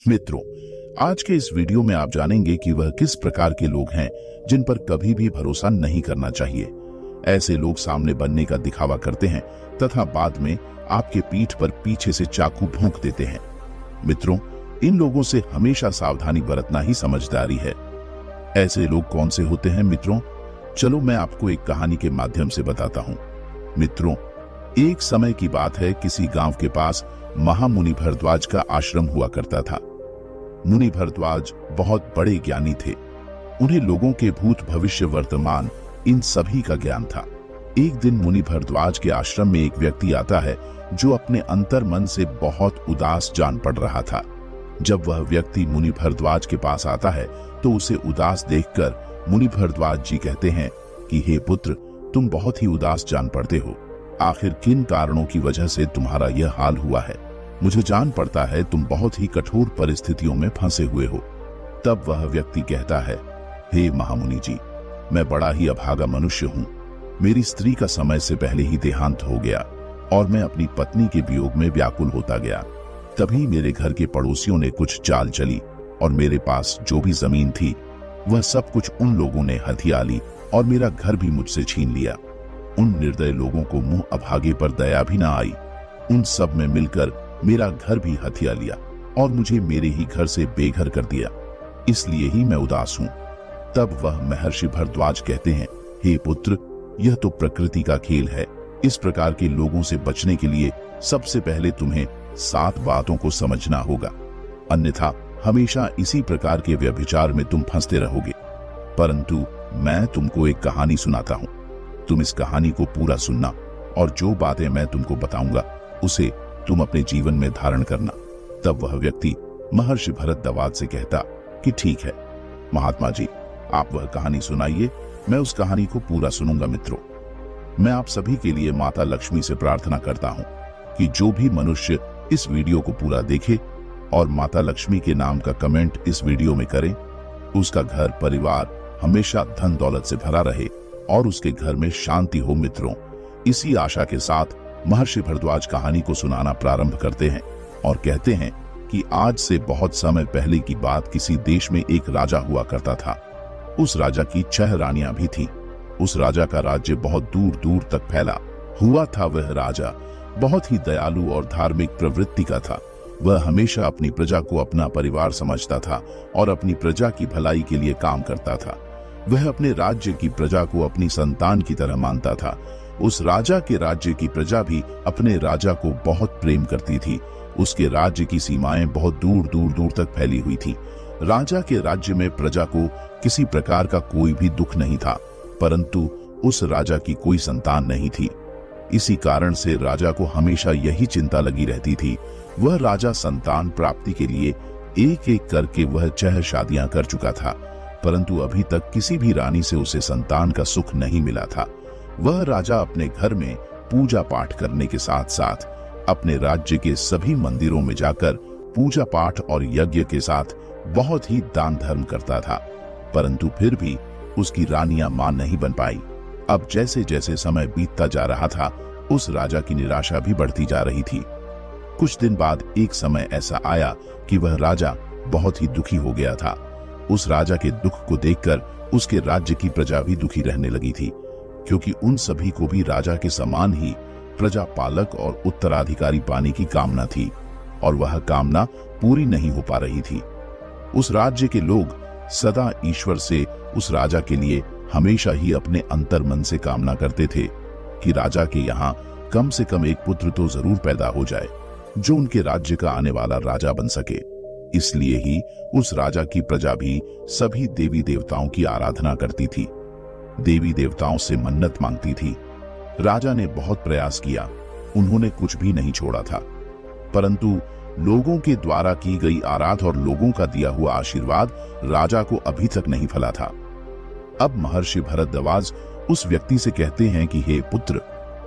मित्रों, आज के इस वीडियो में आप जानेंगे कि वह किस प्रकार के लोग हैं जिन पर कभी भी भरोसा नहीं करना चाहिए। ऐसे लोग सामने बनने का दिखावा करते हैं तथा बाद में आपके पीठ पर पीछे से चाकू भोंक देते हैं। मित्रों, इन लोगों से हमेशा सावधानी बरतना ही समझदारी है। ऐसे लोग कौन से होते हैं मित्रों? चलो मैं आपको एक कहानी के माध्यम से बताता हूँ। मित्रों, एक समय की बात है, किसी गांव के पास महामुनि भरद्वाज का आश्रम हुआ करता था। मुनि भरद्वाज बहुत बड़े ज्ञानी थे। उन्हें लोगों के भूत भविष्य वर्तमान इन सभी का ज्ञान था। एक दिन मुनि भरद्वाज के आश्रम में एक व्यक्ति आता है जो अपने अंतर मन से बहुत उदास जान पड़ रहा था। जब वह व्यक्ति मुनि भरद्वाज के पास आता है तो उसे उदास देखकर मुनि भरद्वाज जी कहते हैं कि हे पुत्र, तुम बहुत ही उदास जान पड़ते हो। आखिर किन कारणों की वजह से तुम्हारा यह हाल हुआ है? मुझे जान पड़ता है तुम बहुत ही कठोर परिस्थितियों में फंसे हुए हो। तब वह व्यक्ति कहता है, हे महामुनि जी, मैं बड़ा ही अभागा मनुष्य हूँ। मेरी स्त्री का समय से पहले ही देहांत हो गया और मैं अपनी पत्नी के वियोग में व्याकुल होता गया। तभी मेरे घर के पड़ोसियों ने कुछ चाल चली और मेरे पास जो भी जमीन थी वह सब कुछ उन लोगों ने हथिया ली और मेरा घर भी मुझसे छीन लिया। उन निर्दय लोगों को मुंह अभागे पर दया भी ना आई। उन सब में मिलकर मेरा घर भी हथिया लिया और मुझे मेरे ही घर से बेघर कर दिया। इसलिए ही मैं उदास हूं। तब वह महर्षि भरद्वाज कहते हैं, हे पुत्र, यह तो प्रकृति का खेल है। इस प्रकार के लोगों से बचने के लिए सबसे पहले तुम्हें 7 बातों को समझना होगा, अन्यथा हमेशा इसी प्रकार के व्यभिचार में तुम फंसते रहोगे। परंतु मैं तुमको एक कहानी सुनाता हूं। तुम इस कहानी को पूरा सुनना और जो बातें मैं तुमको बताऊंगा उसे तुम अपने जीवन में धारण करना। तब वह व्यक्ति महर्षि भरद्वाज से कहता कि ठीक है महात्मा जी, आप वह कहानी सुनाइए, मैं उस कहानी को पूरा सुनूंगा। मित्रों, मैं आप सभी के लिए माता लक्ष्मी से प्रार्थना करता हूं कि जो भी मनुष्य इस वीडियो को पूरा देखे और माता लक्ष्मी के नाम का कमेंट इस वीडियो में करे, उसका घर परिवार हमेशा धन दौलत से भरा रहे और उसके घर में शांति हो। मित्रों, इसी आशा के साथ महर्षि भरद्वाज कहानी को सुनाना प्रारंभ करते हैं और कहते हैं कि आज से बहुत समय पहले की बात, किसी देश में एक राजा हुआ करता था। उस राजा की 6 रानियां भी थीं। उस राजा का राज्य बहुत दूर दूर तक फैला हुआ था। वह राजा बहुत ही दयालु और धार्मिक प्रवृत्ति का था। वह हमेशा अपनी प्रजा को अपना परिवार समझता था और अपनी प्रजा की भलाई के लिए काम करता था। वह अपने राज्य की प्रजा को अपनी संतान की तरह मानता था। उस राजा के राज्य की प्रजा भी अपने राजा को बहुत प्रेम करती थी। उसके राज्य की सीमाएं बहुत दूर दूर दूर तक फैली हुई थी। राजा के राज्य में प्रजा को किसी प्रकार का कोई भी दुख नहीं था, परंतु उस राजा की कोई संतान नहीं थी। इसी कारण से राजा को हमेशा यही चिंता लगी रहती थी। वह राजा संतान प्राप्ति के लिए एक एक करके वह 6 शादियां कर चुका था, परंतु अभी तक किसी भी रानी से उसे संतान का सुख नहीं मिला था। वह राजा अपने घर में पूजा पाठ करने के साथ साथ अपने राज्य के सभी मंदिरों में जाकर पूजा पाठ और यज्ञ के साथ बहुत ही दान धर्म करता था, परंतु फिर भी उसकी रानियां मां नहीं बन पाई। अब जैसे जैसे समय बीतता जा रहा था, उस राजा की निराशा भी बढ़ती जा रही थी। कुछ दिन बाद एक समय ऐसा आया कि वह राजा बहुत ही दुखी हो गया था। उस राजा के दुख को देखकर उसके राज्य की प्रजा भी दुखी रहने लगी थी, क्योंकि उन सभी को भी राजा के समान ही प्रजा पालक और उत्तराधिकारी पाने की कामना थी और वह कामना पूरी नहीं हो पा रही थी। उस राज्य के लोग सदा ईश्वर से उस राजा के लिए हमेशा ही अपने अंतर मन से कामना करते थे कि राजा के यहाँ कम से कम एक पुत्र तो जरूर पैदा हो जाए जो उनके राज्य का आने वाला राजा बन सके। इसलिए ही उस राजा की प्रजा भी सभी देवी देवताओं की आराधना करती थी, देवी देवताओं से मन्नत मांगती थी। राजा ने बहुत प्रयास किया, उन्होंने कुछ भी नहीं छोड़ा था, परंतु लोगों के द्वारा की गई आराधना और लोगों का दिया हुआ आशीर्वाद राजा को अभी तक नहीं फला था। अब महर्षि भरद्वाज उस व्यक्ति से कहते हैं कि हे पुत्र,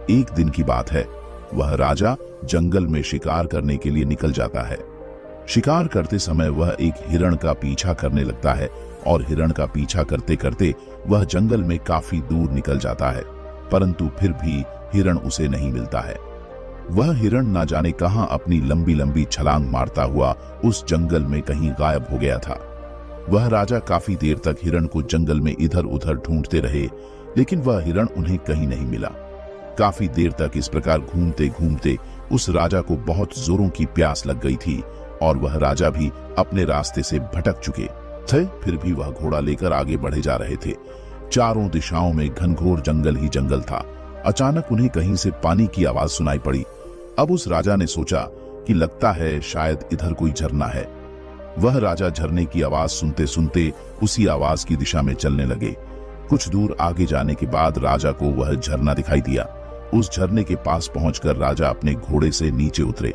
एक दिन की बात है, वह राजा जंगल में शिकार करने के लिए निकल जाता है। शिकार करते समय वह एक हिरण का पीछा करने लगता है और हिरण का पीछा करते करते वह जंगल में काफी दूर निकल जाता है, परंतु फिर भी हिरण उसे नहीं मिलता है। वह हिरण ना जाने कहां अपनी लंबी लंबी छलांग मारता हुआ उस जंगल में कहीं गायब हो गया था। वह राजा काफी देर तक हिरण को जंगल में इधर उधर ढूंढते रहे, लेकिन वह हिरण उन्हें कहीं नहीं मिला। काफी देर तक इस प्रकार घूमते घूमते उस राजा को बहुत जोरों की प्यास लग गई थी और वह राजा भी अपने रास्ते से भटक चुके थे, फिर भी वह घोड़ा लेकर आगे बढ़े जा रहे थे। चारों दिशाओं में घनघोर जंगल ही जंगल था। अचानक उन्हें कहीं से पानी की आवाज सुनाई पड़ी। अब उस राजा ने सोचा कि लगता है शायद इधर कोई झरना है। वह राजा झरने की आवाज सुनते सुनते उसी आवाज की दिशा में चलने लगे। कुछ दूर आगे जाने के बाद राजा को वह झरना दिखाई दिया। उस झरने के पास पहुंचकर राजा अपने घोड़े से नीचे उतरे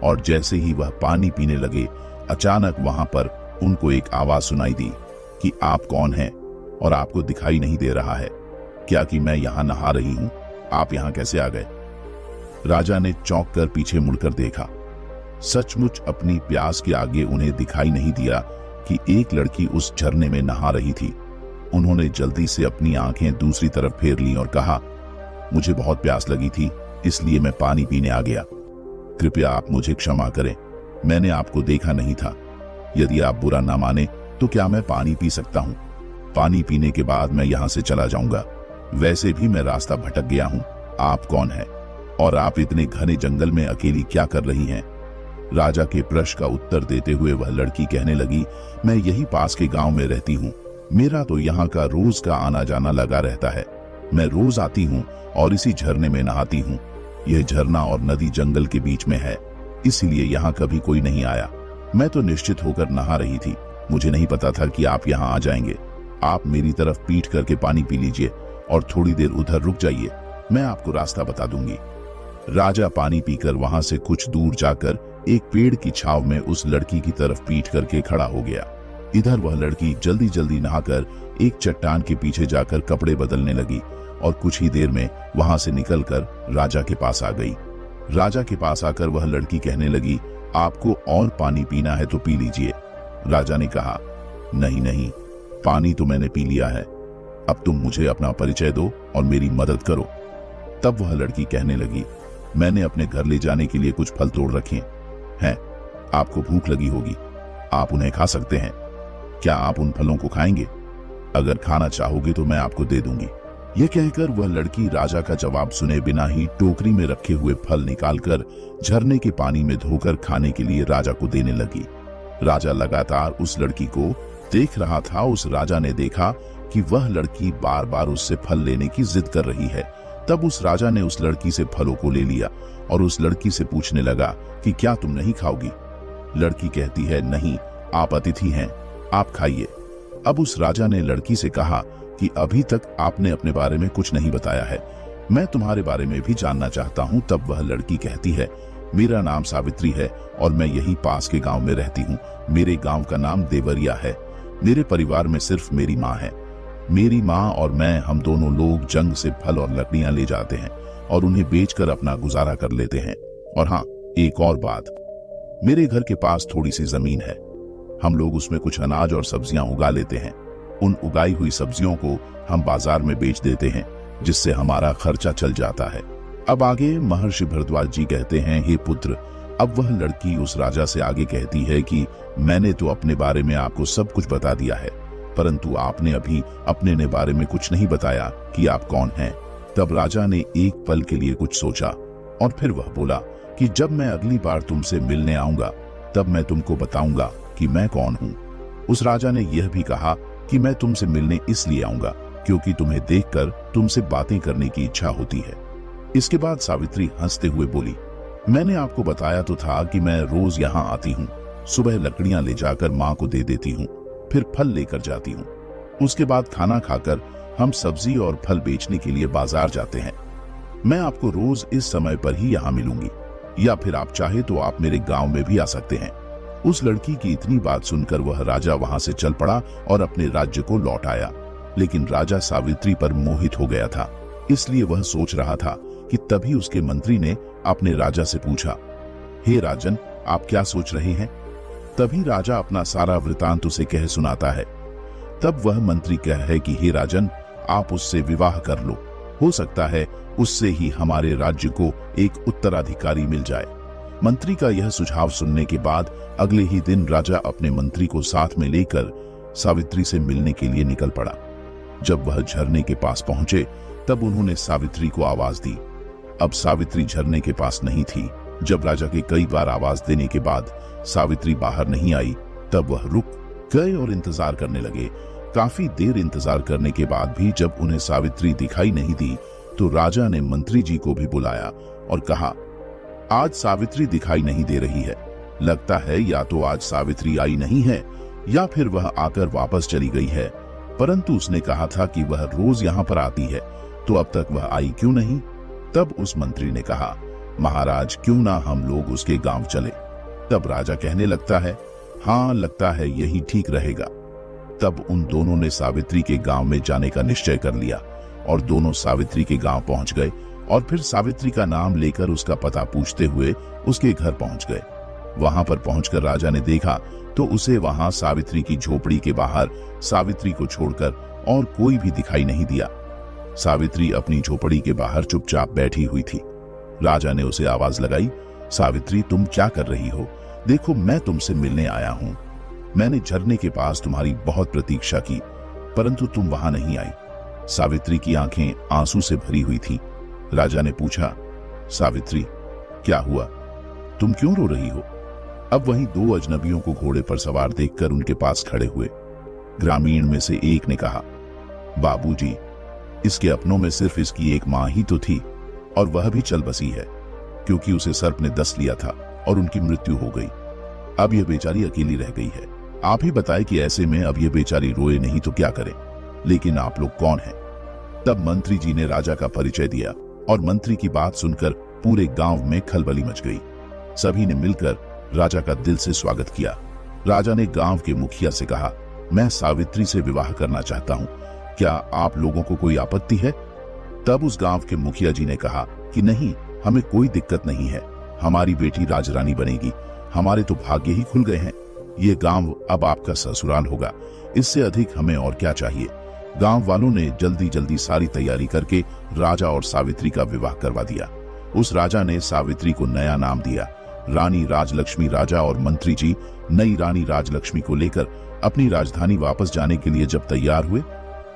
और जैसे ही वह पानी पीने लगे, अचानक वहां पर उनको एक आवाज सुनाई दी कि आप कौन हैं और आपको दिखाई नहीं दे रहा है क्या कि मैं यहां नहा रही हूं? आप यहां कैसे आ गए? राजा ने चौंक कर पीछे मुड़कर देखा। सचमुच अपनी प्यास के आगे उन्हें दिखाई नहीं दिया कि एक लड़की उस झरने में नहा रही थी। उन्होंने जल्दी से अपनी आंखें दूसरी तरफ फेर लीं और कहा, मुझे बहुत प्यास लगी थी, इसलिए मैं पानी पीने आ गया। कृपया आप मुझे क्षमा करें, मैंने आपको देखा नहीं था। यदि आप बुरा ना माने तो क्या मैं पानी पी सकता हूँ? पानी पीने के बाद मैं यहाँ से चला जाऊंगा। वैसे भी मैं रास्ता भटक गया हूँ। आप कौन हैं और आप इतने घने जंगल में अकेली क्या कर रही हैं? राजा के प्रश्न का उत्तर देते हुए वह लड़की कहने लगी, मैं यही पास के गांव में रहती हूँ। मेरा तो यहाँ का रोज का आना जाना लगा रहता है। मैं रोज आती हूँ और इसी झरने में नहाती हूँ। यह झरना और नदी जंगल के बीच में है, इसीलिए यहाँ कभी कोई नहीं आया। मैं तो निश्चित होकर नहा रही थी, मुझे नहीं पता था कि आप यहाँ आ जाएंगे। आप मेरी तरफ पीठ करके पानी पी लीजिए और थोड़ी देर उधर रुक जाइए, मैं आपको रास्ता बता दूंगी। राजा पानी पीकर वहां से कुछ दूर जाकर एक पेड़ की छांव में उस लड़की की तरफ पीठ करके खड़ा हो गया। इधर वह लड़की जल्दी जल्दी नहाकर एक चट्टान के पीछे जाकर कपड़े बदलने लगी और कुछ ही देर में वहां से निकलकर राजा के पास आ गई। राजा के पास आकर वह लड़की कहने लगी, आपको और पानी पीना है तो पी लीजिए। राजा ने कहा, नहीं नहीं, पानी तो मैंने पी लिया है, अब तुम मुझे अपना परिचय दो और मेरी मदद करो। तब वह लड़की कहने लगी, मैंने अपने घर ले जाने के लिए कुछ फल तोड़ रखे हैं, आपको भूख लगी होगी, आप उन्हें खा सकते हैं। क्या आप उन फलों को खाएंगे? अगर खाना चाहोगे तो मैं आपको दे दूंगी। यह कहकर वह लड़की राजा का जवाब सुने बिना ही टोकरी में रखे हुए फल निकालकर झरने के पानी में धोकर खाने के लिए राजा को देने लगी। राजा लगातार उस लड़की को देख रहा था। उस राजा ने देखा कि वह लड़की बार बार उससे फल लेने की जिद कर रही है। तब उस राजा ने उस लड़की से फलों को ले लिया और उस लड़की से पूछने लगा कि क्या तुम नहीं खाओगी? लड़की कहती है, नहीं, आप अतिथि हैं, आप खाइए। अब उस राजा ने लड़की से कहा कि अभी तक आपने अपने बारे में कुछ नहीं बताया है, मैं तुम्हारे बारे में भी जानना चाहता हूँ। तब वह लड़की कहती है, मेरा नाम सावित्री है और मैं यही पास के गांव में रहती हूँ। मेरे गांव का नाम देवरिया है। मेरे परिवार में सिर्फ मेरी माँ है। मेरी माँ और मैं, हम दोनों लोग जंग से फल और लकड़ियां ले जाते हैं और उन्हें बेचकर अपना गुजारा कर लेते हैं। और हाँ, एक और बात, मेरे घर के पास थोड़ी सी जमीन है, हम लोग उसमें कुछ अनाज और सब्जियां उगा लेते हैं। उन उगाई हुई सब्जियों को हम बाजार में बेच देते हैं, जिससे हमारा खर्चा चल जाता है। अब आगे महर्षि भरद्वाज जी कहते हैं, हे पुत्र, अब वह लड़की उस राजा से आगे कहती है कि मैंने तो अपने बारे में आपको सब कुछ बता दिया है, परंतु आपने अभी अपने बारे में कुछ नहीं बताया कि आप कौन हैं। तब राजा ने एक पल के लिए कुछ सोचा और फिर वह बोला कि जब मैं अगली बार तुमसे मिलने आऊंगा तब मैं तुमको बताऊंगा कि मैं कौन हूँ। उस राजा ने यह भी कहा कि मैं तुमसे मिलने इसलिए आऊंगा क्योंकि तुम्हें देखकर तुमसे बातें करने की इच्छा होती है। इसके बाद सावित्री हंसते हुए बोली, मैंने आपको बताया तो था कि मैं रोज यहाँ आती हूँ। सुबह लकड़ियां ले जाकर माँ को दे देती हूँ, फिर फल लेकर जाती हूँ। उसके बाद खाना खाकर हम सब्जी और फल बेचने के लिए बाजार जाते हैं। मैं आपको रोज इस समय पर ही यहाँ मिलूंगी, या फिर आप चाहे तो आप मेरे गांव में भी आ सकते हैं। उस लड़की की इतनी बात सुनकर वह राजा वहां से चल पड़ा और अपने राज्य को लौट आया। लेकिन राजा सावित्री पर मोहित हो गया था, इसलिए वह सोच रहा था कि तभी उसके मंत्री ने अपने राजा से पूछा, हे राजन, आप क्या सोच रहे हैं? तभी राजा अपना सारा वृतांत उसे कह सुनाता है। तब वह मंत्री कहे कि हे राजन, आप उससे विवाह कर लो, हो सकता है उससे ही हमारे राज्य को एक उत्तराधिकारी मिल जाए। मंत्री का यह सुझाव सुनने के बाद अगले ही दिन राजा अपने मंत्री को साथ में लेकर सावित्री से मिलने के लिए निकल पड़ा। जब वह झरने के पास पहुंचे तब उन्होंने सावित्री को आवाज दी। अब सावित्री झरने के पास नहीं थी। जब राजा के कई बार आवाज देने के बाद सावित्री बाहर नहीं आई तब वह रुक गए और इंतजार करने लगे। काफी देर इंतजार करने के बाद भी जब उन्हें सावित्री दिखाई नहीं दी तो राजा ने मंत्री जी को भी बुलाया और कहा, आज सावित्री दिखाई नहीं दे रही है। लगता है या तो आज सावित्री आई नहीं है या फिर वह आकर वापस चली गई है। परंतु उसने कहा था कि वह रोज यहाँ पर आती है, तो अब तक वह आई क्यों नहीं? तब उस मंत्री ने कहा, महाराज क्यों ना हम लोग उसके गांव चले। तब राजा कहने लगता है, हाँ लगता है यही ठीक रहेगा। तब उन दोनों ने सावित्री के गांव में जाने का निश्चय कर लिया और दोनों सावित्री के गांव पहुंच गए और फिर सावित्री का नाम लेकर उसका पता पूछते हुए उसके घर पहुंच गए। वहां पर पहुंचकर राजा ने देखा तो उसे वहां सावित्री की झोपड़ी के बाहर सावित्री को छोड़कर और कोई भी दिखाई नहीं दिया। सावित्री अपनी झोपड़ी के बाहर चुपचाप बैठी हुई थी। राजा ने उसे आवाज लगाई, सावित्री तुम क्या कर रही हो? देखो मैं तुमसे मिलने आया हूं। मैंने झरने के पास तुम्हारी बहुत प्रतीक्षा की परंतु तुम वहां नहीं आई। सावित्री की आंखें आंसू से भरी हुई थी। राजा ने पूछा, सावित्री क्या हुआ? तुम क्यों रो रही हो? अब वहीं दो अजनबियों को घोड़े पर सवार देखकर उनके पास खड़े हुए। ग्रामीण में से एक ने कहा, बाबूजी, इसके अपनों में सिर्फ इसकी एक मां ही तो थी और वह भी चल बसी है क्योंकि उसे सर्प ने डस लिया था और उनकी मृत्यु हो गई। अब यह बेचारी अकेली रह गई है। आप ही बताएं कि ऐसे में अब यह बेचारी रोए नहीं तो क्या करें? लेकिन आप लोग कौन हैं? तब मंत्री जी ने राजा का परिचय दिया और मंत्री की बात सुनकर पूरे गांव में खलबली मच गई। सभी ने मिलकर राजा का दिल से स्वागत किया। राजा ने गांव के मुखिया से कहा, मैं सावित्री से विवाह करना चाहता हूं, क्या आप लोगों को कोई आपत्ति है? तब उस गांव के मुखिया जी ने कहा कि नहीं, हमें कोई दिक्कत नहीं है। हमारी बेटी राजरानी बनेगी। हमारे तो भाग्य ही खुल गए हैं। ये गांव अब आपका ससुराल होगा। इससे अधिक हमें और क्या चाहिए? गांव वालों ने जल्दी जल्दी सारी तैयारी करके राजा और सावित्री का विवाह करवा दिया। उस राजा ने सावित्री को नया नाम दिया रानी राजलक्ष्मी। राजा और मंत्री जी नई रानी राजलक्ष्मी को लेकर अपनी राजधानी वापस जाने के लिए जब तैयार हुए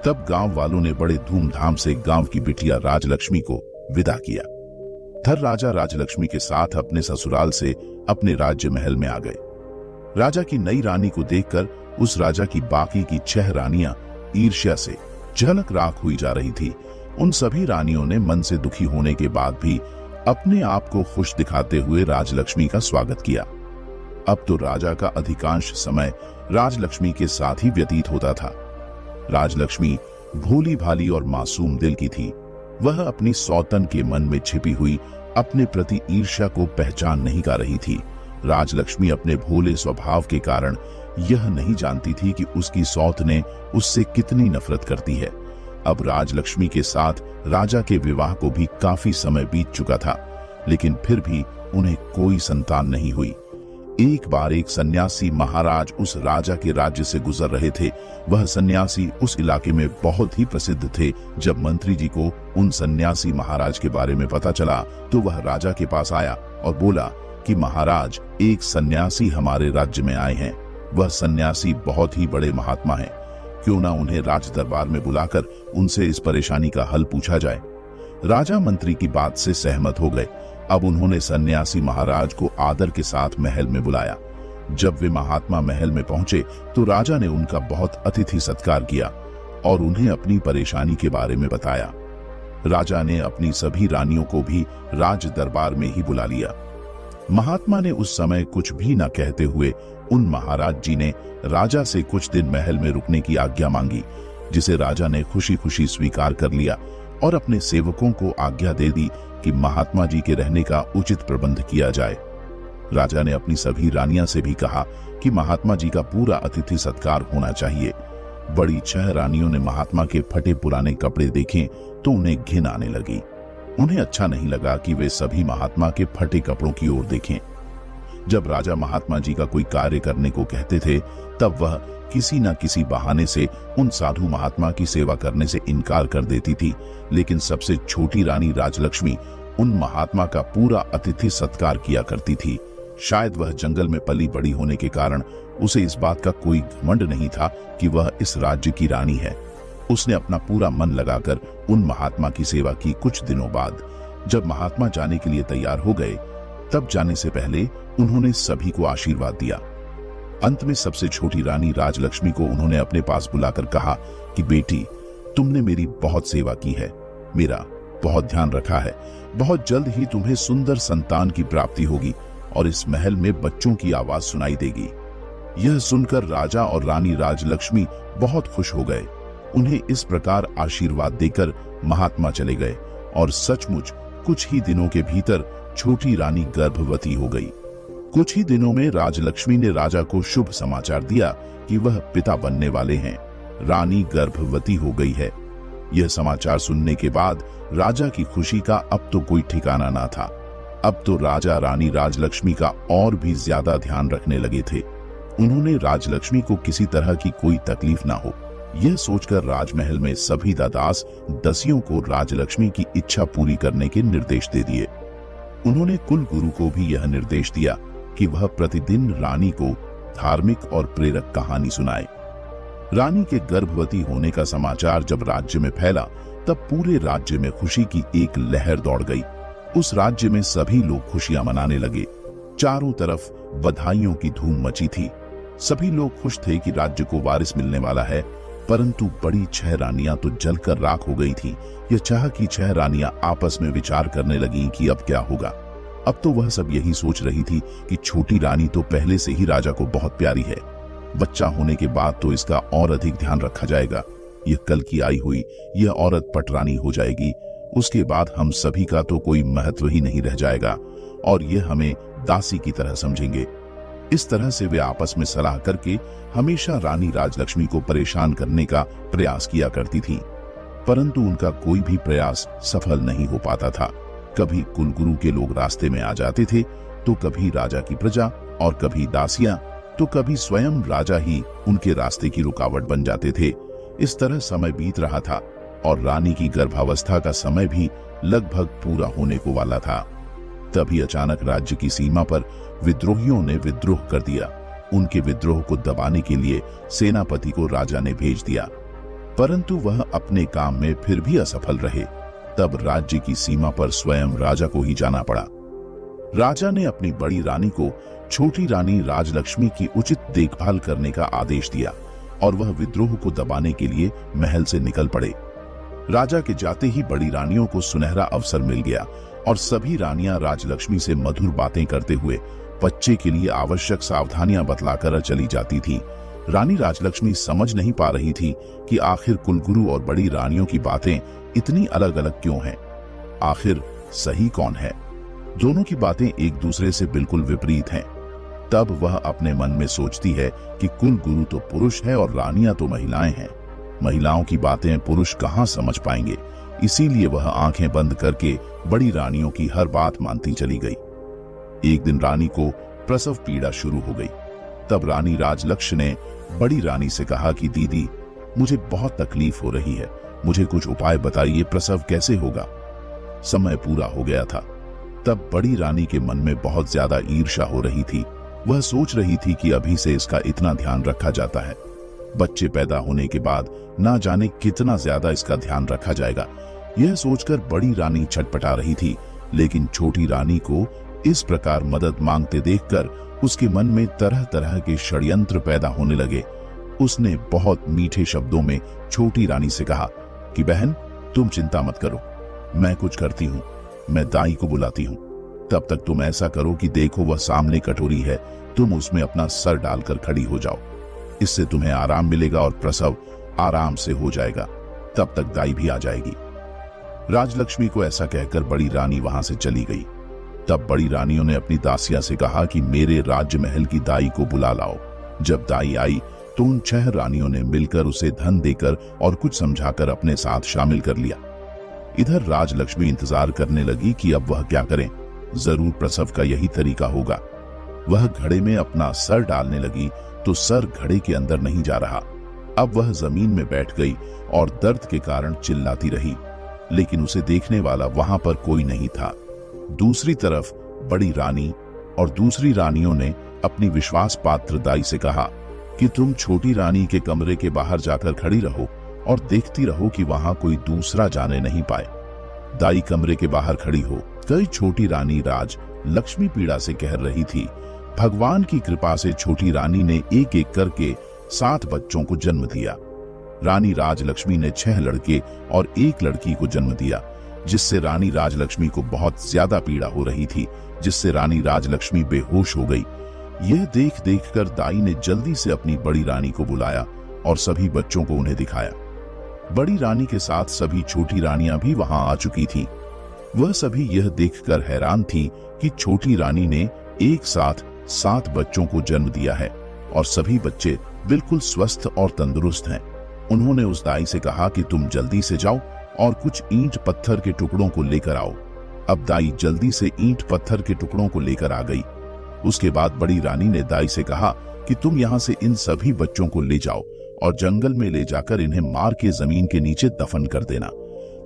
तब गांव वालों ने बड़े धूमधाम से गांव की बिटिया राजलक्ष्मी को विदा किया। धर राजा राजलक्ष्मी के साथ अपने ससुराल से अपने राज्य महल में आ गए। राजा की नई रानी को देखकर उस राजा की बाकी की 6 रानियां ईर्ष्या से झलक राख हुई जा रही थी। उन सभी रानियों ने मन से दुखी होने के बाद भी अपने आप को खुश दिखाते हुए राजलक्ष्मी का स्वागत किया। अब तो राजा का अधिकांश समय राजलक्ष्मी के साथ ही व्यतीत होता था। राजलक्ष्मी भोली भाली और मासूम दिल की थी। वह अपनी सौतन के मन में छिपी हुई अपने प्रति ईर्ष्या को पहचान नहीं पा रही थी। राजलक्ष्मी अपने भोले स्वभाव के कारण यह नहीं जानती थी कि उसकी सौतने उससे कितनी नफरत करती है। अब राजलक्ष्मी के साथ राजा के विवाह को भी काफी समय बीत चुका था, लेकिन फिर भी उन्हें कोई संतान नहीं हुई। एक बार एक सन्यासी महाराज उस राजा के राज्य से गुजर रहे थे। वह सन्यासी उस इलाके में बहुत ही प्रसिद्ध थे। जब मंत्री जी को उन सन्यासी महाराज के बारे में पता चला तो वह राजा के पास आया और बोला कि महाराज, एक सन्यासी हमारे राज्य में आए हैं। वह सन्यासी बहुत ही बड़े महात्मा हैं। क्यों ना उन्हें राज दरबार में बुलाकर उनसे इस परेशानी का हल पूछा जाए। राजा मंत्री की बात से सहमत हो गए। अब उन्होंने सन्यासी महाराज को आदर के साथ महल में बुलाया। जब वे महात्मा महल में पहुंचे तो राजा ने उनका बहुत अतिथि सत्कार किया और उन्हें अपनी परेशानी के बारे में बताया। राजा ने अपनी सभी रानियों को भी राज दरबार में ही बुला लिया। महात्मा ने उस समय कुछ भी न कहते हुए उन महाराज जी ने राजा से कुछ दिन महल में रुकने की आज्ञा मांगी, जिसे राजा ने खुशी खुशी स्वीकार कर लिया और अपने सेवकों को आज्ञा दे दी कि महात्मा जी के रहने का उचित प्रबंध किया जाए। राजा ने अपनी सभी रानियां से भी कहा कि महात्मा जी का पूरा अतिथि सत्कार होना चाहिए। बड़ी 6 रानियों ने महात्मा के फटे पुराने कपड़े देखे तो उन्हें घिन आने लगी। उन्हें अच्छा नहीं लगा कि वे सभी महात्मा के फटे कपड़ों की ओर देखें। जब राजा महात्मा जी का कोई कार्य करने को कहते थे तब वह किसी न किसी बहाने से उन साधु महात्मा की सेवा करने से इनकार कर देती थी। लेकिन सबसे छोटी रानी राजलक्ष्मी उन महात्मा का पूरा अतिथि सत्कार किया करती थी। शायद वह जंगल में पली बड़ी होने के कारण उसे इस बात का कोई घमंड नहीं था कि वह इस राज्य की रानी है। उसने अपना पूरा मन लगाकर उन महात्मा की सेवा की। कुछ दिनों बाद जब महात्मा जाने के लिए तैयार हो गए तब जाने से पहले उन्होंने सभी को आशीर्वाद दिया। अंत में सबसे छोटी रानी राजलक्ष्मी को उन्होंने अपने पास बुलाकर कहा कि बेटी, तुमने मेरी बहुत सेवा की है, मेरा बहुत ध्यान रखा है। बहुत जल्द ही तुम्हें सुंदर संतान की प्राप्ति होगी और इस महल में बच्चों की आवाज सुनाई देगी। यह सुनकर राजा और रानी राजलक्ष्मी बहुत खुश हो गए। उन्हें इस प्रकार आशीर्वाद देकर महात्मा चले गए और सचमुच कुछ ही दिनों के भीतर छोटी रानी गर्भवती हो गई। कुछ ही दिनों में राजलक्ष्मी ने राजा को शुभ समाचार दिया कि वह पिता बनने वाले हैं। रानी गर्भवती हो गई है। यह समाचार सुनने के बाद राजा की खुशी का अब तो कोई ठिकाना ना था। अब तो राजा रानी राजलक्ष्मी का और भी ज्यादा ध्यान रखने लगे थे। उन्होंने राजलक्ष्मी को किसी तरह की कोई तकलीफ ना हो, यह सोचकर राजमहल में सभी दास दसियों को राजलक्ष्मी की इच्छा पूरी करने के निर्देश दे दिए। उन्होंने कुल गुरु को भी यह निर्देश दिया कि वह प्रतिदिन रानी को धार्मिक और प्रेरक कहानी सुनाए। रानी के गर्भवती होने का समाचार जब राज्य में फैला तब पूरे राज्य में खुशी की एक लहर दौड़ गई। उस राज्य में सभी लोग खुशियां मनाने लगे। चारों तरफ बधाइयों की धूम मची थी। सभी लोग खुश थे कि राज्य को वारिस मिलने वाला है। परंतु बड़ी 6 रानियां तो जलकर राख हो गई थी। यह चाह कि 6 रानियां आपस में विचार करने लगीं कि अब क्या होगा। अब तो वह सब यही सोच रही थी कि छोटी रानी तो पहले से ही राजा को बहुत प्यारी है। बच्चा होने के बाद तो इसका और अधिक ध्यान रखा जाएगा। यह कल की आई हुई यह औरत पटरानी हो जाएगी। उसके बाद हम सभी का तो कोई महत्व ही नहीं रह जाएगा और यह हमें दासी की तरह समझेंगे। इस तरह से वे आपस में सलाह करके हमेशा रानी राजलक्ष्मी को परेशान करने का प्रयास किया करती थी। परंतु उनका कोई भी प्रयास सफल नहीं हो पाता था। कभी कुलगुरु के लोग रास्ते में आ जाते थे तो कभी राजा की प्रजा और कभी दासियां तो कभी स्वयं राजा ही उनके रास्ते की रुकावट बन जाते थे। इस तरह समय बीत रहा था और रानी की गर्भावस्था का समय भी लगभग पूरा होने को वाला था। तभी अचानक राज्य की सीमा पर विद्रोहियों ने विद्रोह कर दिया। उनके विद्रोह को दबाने के लिए सेनापति को राजा ने भेज दिया, परंतु वह अपने काम में फिर भी असफल रहे। तब राज्य की सीमा पर स्वयं राजा को ही जाना पड़ा। राजा ने अपनी बड़ी रानी को छोटी रानी राजलक्ष्मी की उचित देखभाल करने का आदेश दिया और वह विद्रोह को दबाने के लिए महल से निकल पड़े। राजा के जाते ही बड़ी रानियों को सुनहरा अवसर मिल गया और सभी रानियां राजलक्ष्मी से मधुर बातें करते हुए बच्चे के लिए आवश्यक सावधानियां बतलाकर चली जाती थी। रानी राजलक्ष्मी समझ नहीं पा रही थी कि आखिर कुलगुरु और बड़ी रानियों की बातें इतनी अलग अलग क्यों हैं। आखिर सही कौन है? दोनों की बातें एक दूसरे से बिल्कुल विपरीत हैं। तब वह अपने मन में सोचती है कि कुलगुरु तो पुरुष है और रानियां तो महिलाएं हैं। महिलाओं की बातें पुरुष कहां समझ पाएंगे। इसीलिए वह आंखें बंद करके बड़ी रानियों की हर बात मानती चली गई। एक दिन रानी को प्रसव पीड़ा शुरू हो गई। तब रानी राजलक्ष्मी ने बड़ी रानी से कहा कि दीदी, मुझे बहुत तकलीफ हो रही है, मुझे कुछ उपाय बताइए, प्रसव कैसे होगा। समय पूरा हो गया था। तब बड़ी रानी के मन में बहुत ज्यादा ईर्ष्या हो रही थी। वह सोच रही थी कि अभी से इसका इतना ध्यान रखा जाता है, बच्चे पैदा होने के बाद ना जाने कितना ज्यादा इसका ध्यान रखा जाएगा। यह सोचकर बड़ी रानी छटपटा रही थी, लेकिन छोटी रानी को इस प्रकार मदद मांगते देखकर उसके मन में तरह तरह के षड्यंत्र पैदा होने लगे। उसने बहुत मीठे शब्दों में छोटी रानी से कहा कि बहन, तुम चिंता मत करो, मैं कुछ करती हूँ, मैं दाई को बुलाती हूँ। तब तक तुम ऐसा करो कि देखो वह सामने कटोरी है, तुम उसमें अपना सर डालकर खड़ी हो जाओ। इससे तुम्हें आराम मिलेगा और प्रसव आराम से हो जाएगा। तब तक दाई भी आ जाएगी। राजलक्ष्मी को ऐसा कहकर बड़ी रानी वहां से चली गई। तब बड़ी रानियों ने अपनी दासिया से कहा कि मेरे राज्य महल की दाई को बुला लाओ। जब दाई आई तो उन 6 रानियों ने मिलकर उसे धन देकर और कुछ समझाकर अपने साथ शामिल कर लिया। इधर राजलक्ष्मी इंतजार करने लगी कि अब वह क्या करें, जरूर प्रसव का यही तरीका होगा। वह घड़े में अपना सर डालने लगी तो सर घड़े के अंदर नहीं जा रहा। अब वह जमीन में बैठ गई और दर्द के कारण चिल्लाती रही, लेकिन उसे देखने वाला वहां पर कोई नहीं था। दूसरी तरफ बड़ी रानी और दूसरी रानियों ने अपनी विश्वास पात्र दाई से कहा कि तुम छोटी रानी के कमरे के बाहर जाकर खड़ी रहो और देखती रहो कि वहां कोई दूसरा जाने नहीं पाए। दाई कमरे के बाहर खड़ी हो गई। छोटी रानी राज लक्ष्मी पीड़ा से कह रही थी। भगवान की कृपा से छोटी रानी ने एक एक करके 7 बच्चों को जन्म दिया। रानी राजलक्ष्मी ने 6 लड़के और 1 लड़की को जन्म दिया, जिससे रानी राजलक्ष्मी को बहुत ज्यादा पीड़ा हो रही थी, जिससे रानी राजलक्ष्मी बेहोश हो गई। यह देख देख कर दाई ने जल्दी से अपनी बड़ी रानी को बुलाया और सभी बच्चों को उन्हें दिखाया। बड़ी रानी के साथ सभी छोटी रानियां भी वहां आ चुकी थीं। वह सभी यह देखकर हैरान थी कि छोटी रानी ने एक साथ 7 बच्चों को जन्म दिया है और सभी बच्चे बिल्कुल स्वस्थ और तंदुरुस्त हैं। उन्होंने उस दाई से कहा कि तुम जल्दी से जाओ और कुछ ईंट पत्थर के टुकड़ों को लेकर आओ। अब दाई जल्दी से ईंट पत्थर के टुकड़ों को लेकर आ गई। उसके बाद बड़ी रानी ने दाई से कहा कि तुम यहाँ से इन सभी बच्चों को ले जाओ और जंगल में ले जाकर इन्हें मार के जमीन के नीचे दफन कर देना।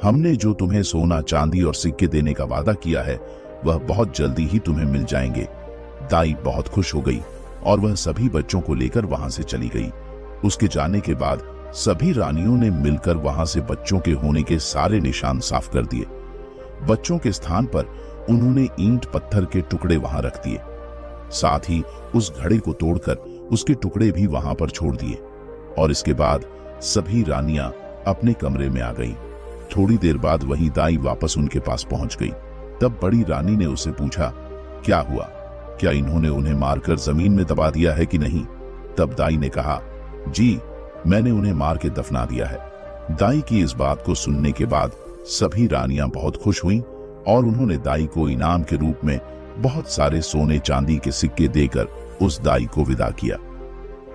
हमने जो तुम्हें सोना चांदी और सिक्के देने का वादा किया है वह बहुत जल्दी ही तुम्हें मिल जाएंगे। दाई बहुत खुश हो गई और वह सभी बच्चों को लेकर वहां से चली गई। उसके जाने के बाद सभी रानियों ने मिलकर वहां से बच्चों के होने के सारे निशान साफ कर दिए। बच्चों के स्थान पर उन्होंने ईंट पत्थर के टुकड़े वहां रख दिए। साथ ही उस घड़े को तोड़कर उसके टुकड़े भी वहां पर छोड़ दिए और इसके बाद सभी रानियां अपने कमरे में आ गईं। थोड़ी देर बाद वही दाई वापस उनके पास पहुंच गई। तब बड़ी रानी ने उससे पूछा, क्या हुआ? क्या इन्होंने उन्हें मारकर जमीन में दबा दिया है कि नहीं? तब दाई ने कहा, जी, मैंने उन्हें मार के दफना दिया है। दाई की इस बात को सुनने के बाद सभी रानियां बहुत खुश हुईं और उन्होंने दाई को इनाम के रूप में बहुत सारे सोने चांदी के सिक्के देकर उस दाई को विदा किया।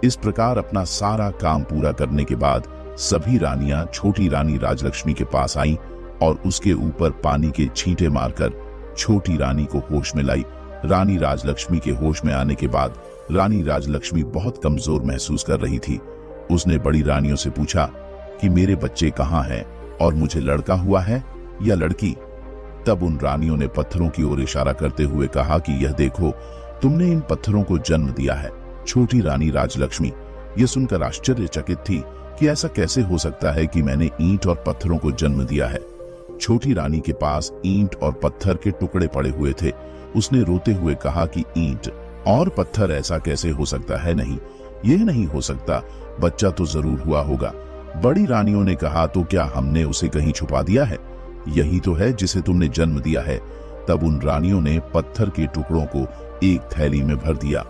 इस प्रकार अपना सारा काम पूरा करने के बाद सभी रानियां छोटी रानी राजलक्ष्मी के पास आईं और उसके ऊपर पानी के छींटे मारकर छोटी रानी को होश में लाई। रानी राजलक्ष्मी के होश में आने के बाद रानी राजलक्ष्मी बहुत कमजोर महसूस कर रही थी। उसने बड़ी रानियों से पूछा कि मेरे बच्चे कहाँ हैं और मुझे लड़का हुआ है या लड़की? तब उन रानियों ने पत्थरों की ओर इशारा करते हुए कहा कि यह देखो, तुमने इन पत्थरों को जन्म दिया है। छोटी रानी राजलक्ष्मी यह सुनकर आश्चर्यचकित थी कि ऐसा कैसे हो सकता है कि मैंने ईंट और पत्थरों को जन्म दिया है। छोटी रानी के पास ईंट और पत्थर के टुकड़े पड़े हुए थे। उसने रोते हुए कहा कि ईंट और पत्थर, ऐसा कैसे हो सकता है? नहीं, यह नहीं हो सकता, बच्चा तो जरूर हुआ होगा। बड़ी रानियों ने कहा, तो क्या हमने उसे कहीं छुपा दिया है? यही तो है जिसे तुमने जन्म दिया है। तब उन रानियों ने पत्थर के टुकड़ों को एक थैली में भर दिया।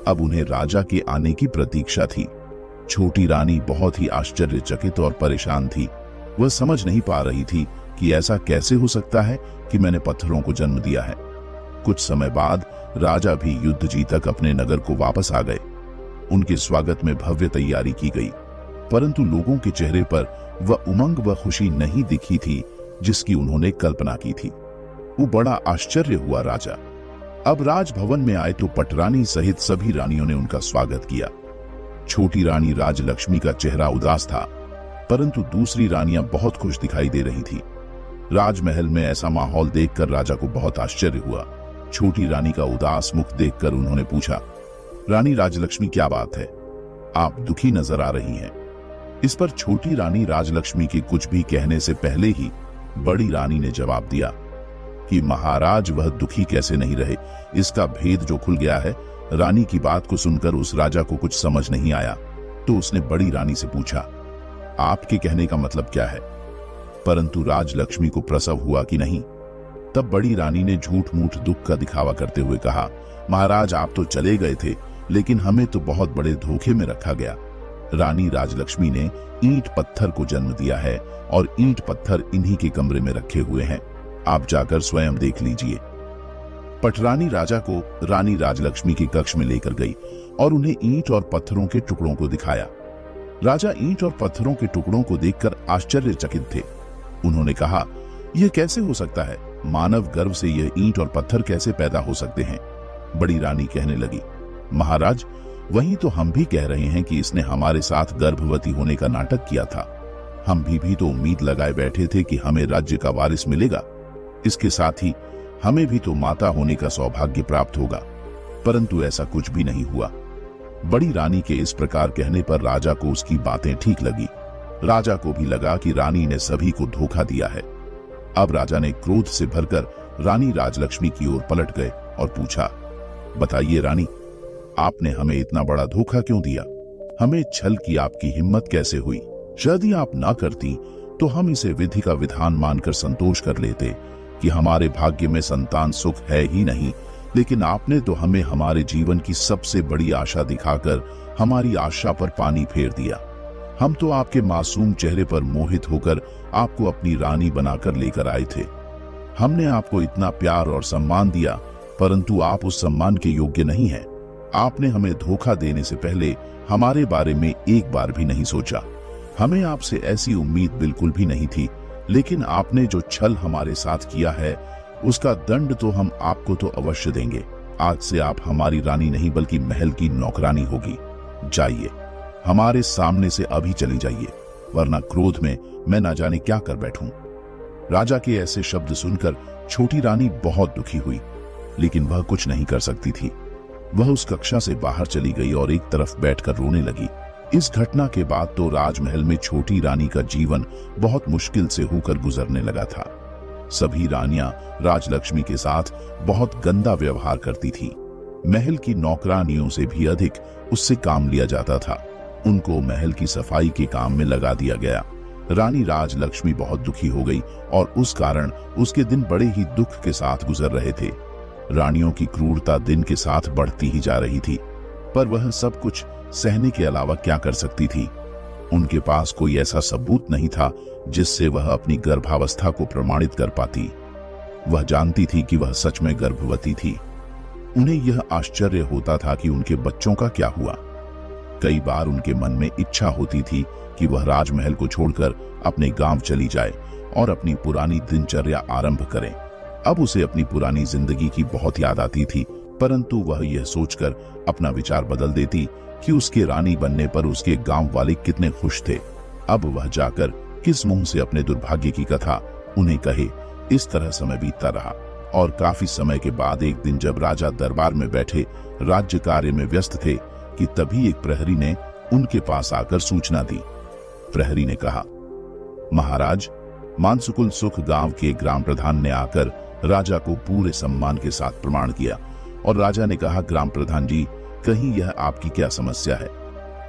अब उन्हें राजा के आने की प्रतीक्षा थी। छोटी रानी बहुत ही आश्चर्यचकित और परेशान थी। वह समझ नहीं पा रही थी कि ऐसा कैसे हो सकता है कि मैंने पत्थरों को जन्म दिया है। कुछ समय बाद राजा भी युद्ध जीतकर अपने नगर को वापस आ गए। उनके स्वागत में भव्य तैयारी की गई, परंतु लोगों के चेहरे पर वह उमंग व खुशी नहीं दिखी थी जिसकी उन्होंने कल्पना की थी। वो बड़ा आश्चर्य हुआ राजा। अब राजभवन में आए तो पटरानी सहित सभी रानियों ने उनका स्वागत किया। छोटी रानी राजलक्ष्मी का चेहरा उदास था, परंतु दूसरी रानियां बहुत खुश दिखाई दे रही थी। राजमहल में ऐसा माहौल देखकर राजा को बहुत आश्चर्य हुआ। छोटी रानी का उदास मुख देखकर उन्होंने पूछा, रानी राजलक्ष्मी, क्या बात है? आप दुखी नजर आ रही हैं। इस पर छोटी रानी राजलक्ष्मी के कुछ भी कहने से पहले ही बड़ी रानी ने जवाब दिया कि महाराज, वह दुखी कैसे नहीं रहे, इसका भेद जो खुल गया है। रानी की बात को सुनकर उस राजा को कुछ समझ नहीं आया, तो उसने बड़ी रानी से पूछा, आपके कहने का मतलब क्या है? परंतु राजलक्ष्मी को प्रसव हुआ कि नहीं? तब बड़ी रानी ने झूठ मूठ दुख का दिखावा करते हुए कहा, महाराज, आप तो चले गए थे, लेकिन हमें तो बहुत बड़े धोखे में रखा गया। रानी राजलक्ष्मी ने ईंट पत्थर को जन्म दिया है और ईंट पत्थर इन्हीं के कमरे में रखे हुए हैं। आप जाकर स्वयं देख लीजिए। पटरानी राजा को रानी राजलक्ष्मी के कक्ष में लेकर गई और उन्हें ईंट और पत्थरों के टुकड़ों को दिखाया। राजा ईंट और पत्थरों के टुकड़ों को देखकर आश्चर्यचकित थे। उन्होंने कहा, यह कैसे हो सकता है? मानव गर्भ से यह ईंट और पत्थर कैसे पैदा हो सकते हैं? बड़ी रानी कहने लगी, महाराज वही तो हम भी कह रहे हैं कि इसने हमारे साथ गर्भवती होने का नाटक किया था। हम भी तो उम्मीद लगाए बैठे थे कि हमें राज्य का वारिस मिलेगा। इसके साथ ही हमें भी तो माता होने का सौभाग्य प्राप्त होगा, परंतु ऐसा कुछ भी नहीं हुआ। बड़ी रानी के इस प्रकार कहने पर राजा को उसकी बातें ठीक लगी। राजा को भी लगा कि रानी ने सभी को धोखा दिया है। अब राजा ने क्रोध से भरकर रानी राजलक्ष्मी की ओर पलट गए और पूछा, बताइए रानी, आपने हमें इतना बड़ा धोखा क्यों दिया? हमें छल की आपकी हिम्मत कैसे हुई? यदि आप ना करती तो हम इसे विधि का विधान मानकर संतोष कर लेते कि हमारे भाग्य में संतान सुख है ही नहीं, लेकिन आपने तो हमें हमारे जीवन की सबसे बड़ी आशा दिखाकर हमारी आशा पर पानी फेर दिया। हम तो आपके मासूम चेहरे पर मोहित होकर आपको अपनी रानी बनाकर लेकर आए थे। हमने आपको इतना प्यार और सम्मान दिया, परंतु आप उस सम्मान के योग्य नहीं हैं। आपने हमें धोखा देने से पहले हमारे बारे में एक बार भी नहीं सोचा। हमें आपसे ऐसी उम्मीद बिल्कुल भी नहीं थी, लेकिन आपने जो छल हमारे साथ किया है उसका दंड तो हम आपको तो अवश्य देंगे। आज से आप हमारी रानी नहीं बल्कि महल की नौकरानी होगी। जाइए, हमारे सामने से अभी चली जाइए, वरना क्रोध में मैं ना जाने क्या कर बैठूं। राजा के ऐसे शब्द सुनकर छोटी रानी बहुत दुखी हुई, लेकिन वह कुछ नहीं कर सकती थी। वह उस कक्षा से बाहर चली गई और एक तरफ बैठकर रोने लगी। इस घटना के बाद तो राजमहल में छोटी रानी का जीवन बहुत मुश्किल से होकर गुजरने लगा था। सभी रानियां राजलक्ष्मी के साथ बहुत गंदा व्यवहार करती थी। महल की नौकरानियों से भी अधिक उससे काम लिया जाता था। उनको महल की सफाई के काम में लगा दिया गया। रानी राजलक्ष्मी बहुत दुखी हो गई और उस कारण उसके दिन बड़े ही दुख के साथ गुजर रहे थे। रानियों की क्रूरता दिन के साथ बढ़ती ही जा रही थी, पर वह सब कुछ सहने के अलावा क्या कर सकती थी? उनके पास कोई ऐसा सबूत नहीं था जिससे वह अपनी गर्भावस्था को प्रमाणित कर पाती। वह जानती थी कि वह सच में गर्भवती थी। उन्हें यह आश्चर्य होता था कि उनके बच्चों का क्या हुआ। कई बार उनके मन में इच्छा होती थी कि वह राजमहल को छोड़कर अपने गांव चली जाए और अपनी पुरानी दिनचर्या आरंभ करें। अब उसे अपनी पुरानी जिंदगी की बहुत याद आती थी, परंतु वह यह सोचकर अपना विचार बदल देती कि उसके रानी बनने पर उसके गांव वाले कितने खुश थे। अब वह जाकर किस मुंह से अपने दुर्भाग्य की कथा उन्हें कहे। इस तरह समय बीतता रहा और काफी समय के बाद एक दिन जब राजा दरबार में बैठे राज्य कार्य में व्यस्त थे कि तभी एक प्रहरी ने उनके पास आकर सूचना दी। प्रहरी ने कहा, महाराज, मानसुकुल सुख गांव के ग्राम प्रधान ने आकर राजा को पूरे सम्मान के साथ प्रणाम किया और राजा ने कहा, ग्राम प्रधान जी, कहीं यह आपकी क्या समस्या है?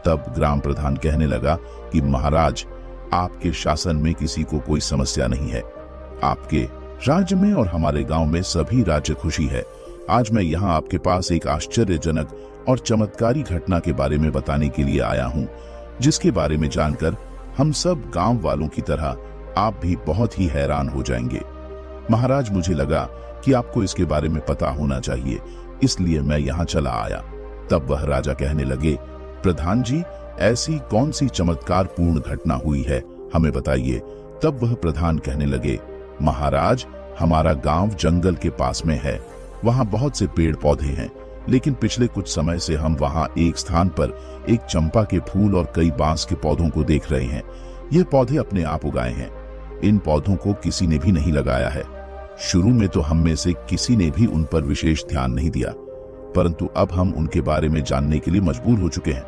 तब ग्राम प्रधान कहने लगा कि महाराज, आपके शासन में किसी को कोई समस्या नहीं है। आपके राज्य में और हमारे गांव में सभी राज्य खुशी है। आज मैं यहाँ आपके पास एक आश्चर्यजनक और चमत्कारी घटना के बारे में बताने के लिए आया हूँ, जिसके बारे में जानकर हम सब गांव वालों की तरह आप भी बहुत ही हैरान हो जाएंगे। महाराज, मुझे लगा कि आपको इसके बारे में पता होना चाहिए, इसलिए मैं यहाँ चला आया। तब वह राजा कहने लगे, प्रधान जी, ऐसी कौन सी चमत्कार पूर्ण घटना हुई है, हमें बताइए। तब वह प्रधान कहने लगे, महाराज, हमारा गांव जंगल के पास में है। वहां बहुत से पेड़ पौधे हैं, लेकिन पिछले कुछ समय से हम वहां एक स्थान पर एक चंपा के फूल और कई बांस के पौधों को देख रहे हैं। ये पौधे अपने आप उगाए हैं। इन पौधों को किसी ने भी नहीं लगाया है। शुरू में तो हम में से किसी ने भी उन पर विशेष ध्यान नहीं दिया, परंतु अब हम उनके बारे में जानने के लिए मजबूर हो चुके हैं।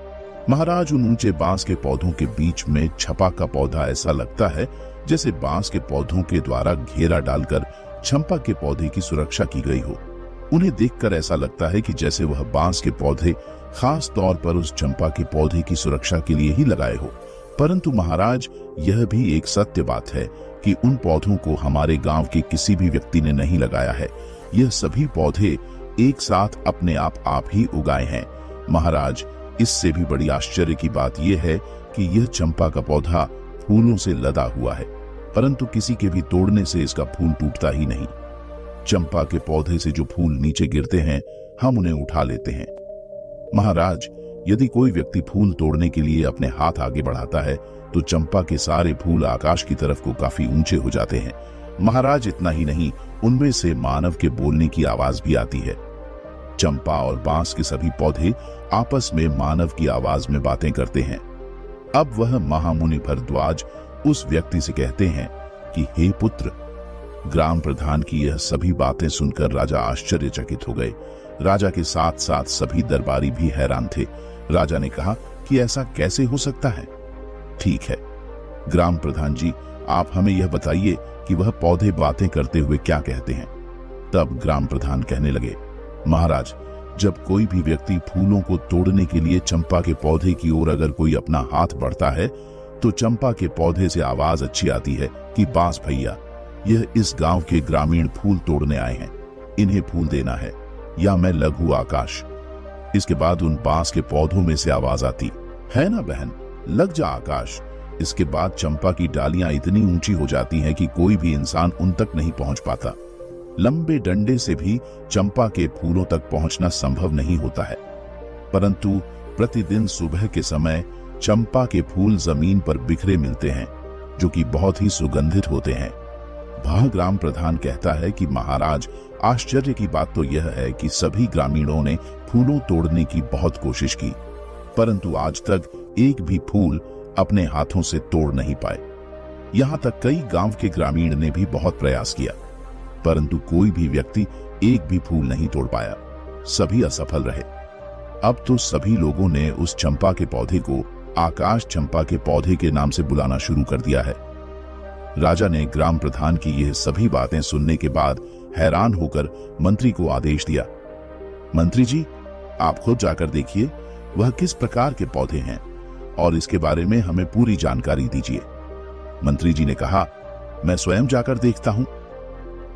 महाराज, उन ऊंचे बांस के पौधों के बीच में छपा का पौधा ऐसा लगता है जैसे बांस के पौधों के द्वारा घेरा डालकर चंपा के पौधे की सुरक्षा की गई हो। उन्हें देखकर ऐसा लगता है कि जैसे वह बांस के पौधे खास तौर पर उस चंपा के पौधे की सुरक्षा के लिए ही लगाए हो। परंतु महाराज, यह भी एक सत्य बात है कि उन पौधों को हमारे गांव के किसी भी व्यक्ति ने नहीं लगाया है। यह सभी पौधे एक साथ अपने आप ही उगाए हैं। महाराज, इससे भी बड़ी आश्चर्य की बात यह है कि यह चंपा का पौधा फूलों से लदा हुआ है, परंतु किसी के भी तोड़ने से इसका फूल टूटता ही नहीं। चंपा के पौधे से जो फूल नीचे गिरते हैं, हम उन्हें उठा लेते हैं। महाराज, यदि कोई व्यक्ति फूल तोड़ने के लिए अपने हाथ आगे बढ़ाता है तो चंपा के सारे फूल आकाश की तरफ को काफी ऊंचे हो जाते हैं। महाराज, इतना ही नहीं, उनमें से मानव के बोलने की आवाज भी आती है। चंपा और बांस के सभी पौधे आपस में मानव की आवाज में बातें करते हैं। अब वह महामुनि भरद्वाज उस व्यक्ति से कहते हैं कि हे पुत्र, ग्राम प्रधान की यह सभी बातें सुनकर राजा आश्चर्यचकित हो गए। राजा के साथ साथ सभी दरबारी भी हैरान थे। राजा ने कहा कि ऐसा कैसे हो सकता है? ठीक है ग्राम प्रधान जी, आप हमें यह बताइए कि वह पौधे बातें करते हुए क्या कहते हैं। तब ग्राम प्रधान कहने लगे, महाराज, जब कोई भी व्यक्ति फूलों को तोड़ने के लिए चंपा के पौधे की ओर अगर कोई अपना हाथ बढ़ता है तो चंपा के पौधे से आवाज अच्छी आती है कि बांस भैया, यह इस गांव के ग्रामीण फूल तोड़ने आए हैं, इन्हें फूल देना है, या मैं लघु आकाश। इसके बाद उन बांस के पौधों में से आवाज आती है ना बहन, लग जा आकाश। इसके बाद चंपा की डालियां इतनी ऊंची हो जाती हैं कि कोई भी इंसान उन तक नहीं पहुंच पाता। लंबे डंडे से भी चंपा के फूलों तक पहुंचना संभव नहीं होता है, परंतु प्रतिदिन सुबह के समय चंपा के फूल जमीन पर बिखरे मिलते हैं, जो कि बहुत ही सुगंधित होते हैं। वह ग्राम प्रधान कहता है कि महाराज, आश्चर्य की बात तो यह है कि सभी ग्रामीणों ने फूलों तोड़ने की बहुत कोशिश की, परंतु आज तक एक भी फूल अपने हाथों से तोड़ नहीं पाए। यहां तक कई गांव के ग्रामीण ने भी बहुत प्रयास किया, परंतु कोई भी व्यक्ति एक भी फूल नहीं तोड़ पाया, सभी असफल रहे। अब तो सभी लोगों ने उस चंपा के पौधे को आकाश चंपा के पौधे के नाम से बुलाना शुरू कर दिया है। राजा ने ग्राम प्रधान की यह सभी बातें सुनने के बाद हैरान होकर मंत्री को आदेश दिया, मंत्री जी, आप खुद जाकर देखिए वह किस प्रकार के पौधे हैं और इसके बारे में हमें पूरी जानकारी दीजिए। मंत्री जी ने कहा, मैं स्वयं जाकर देखता हूं।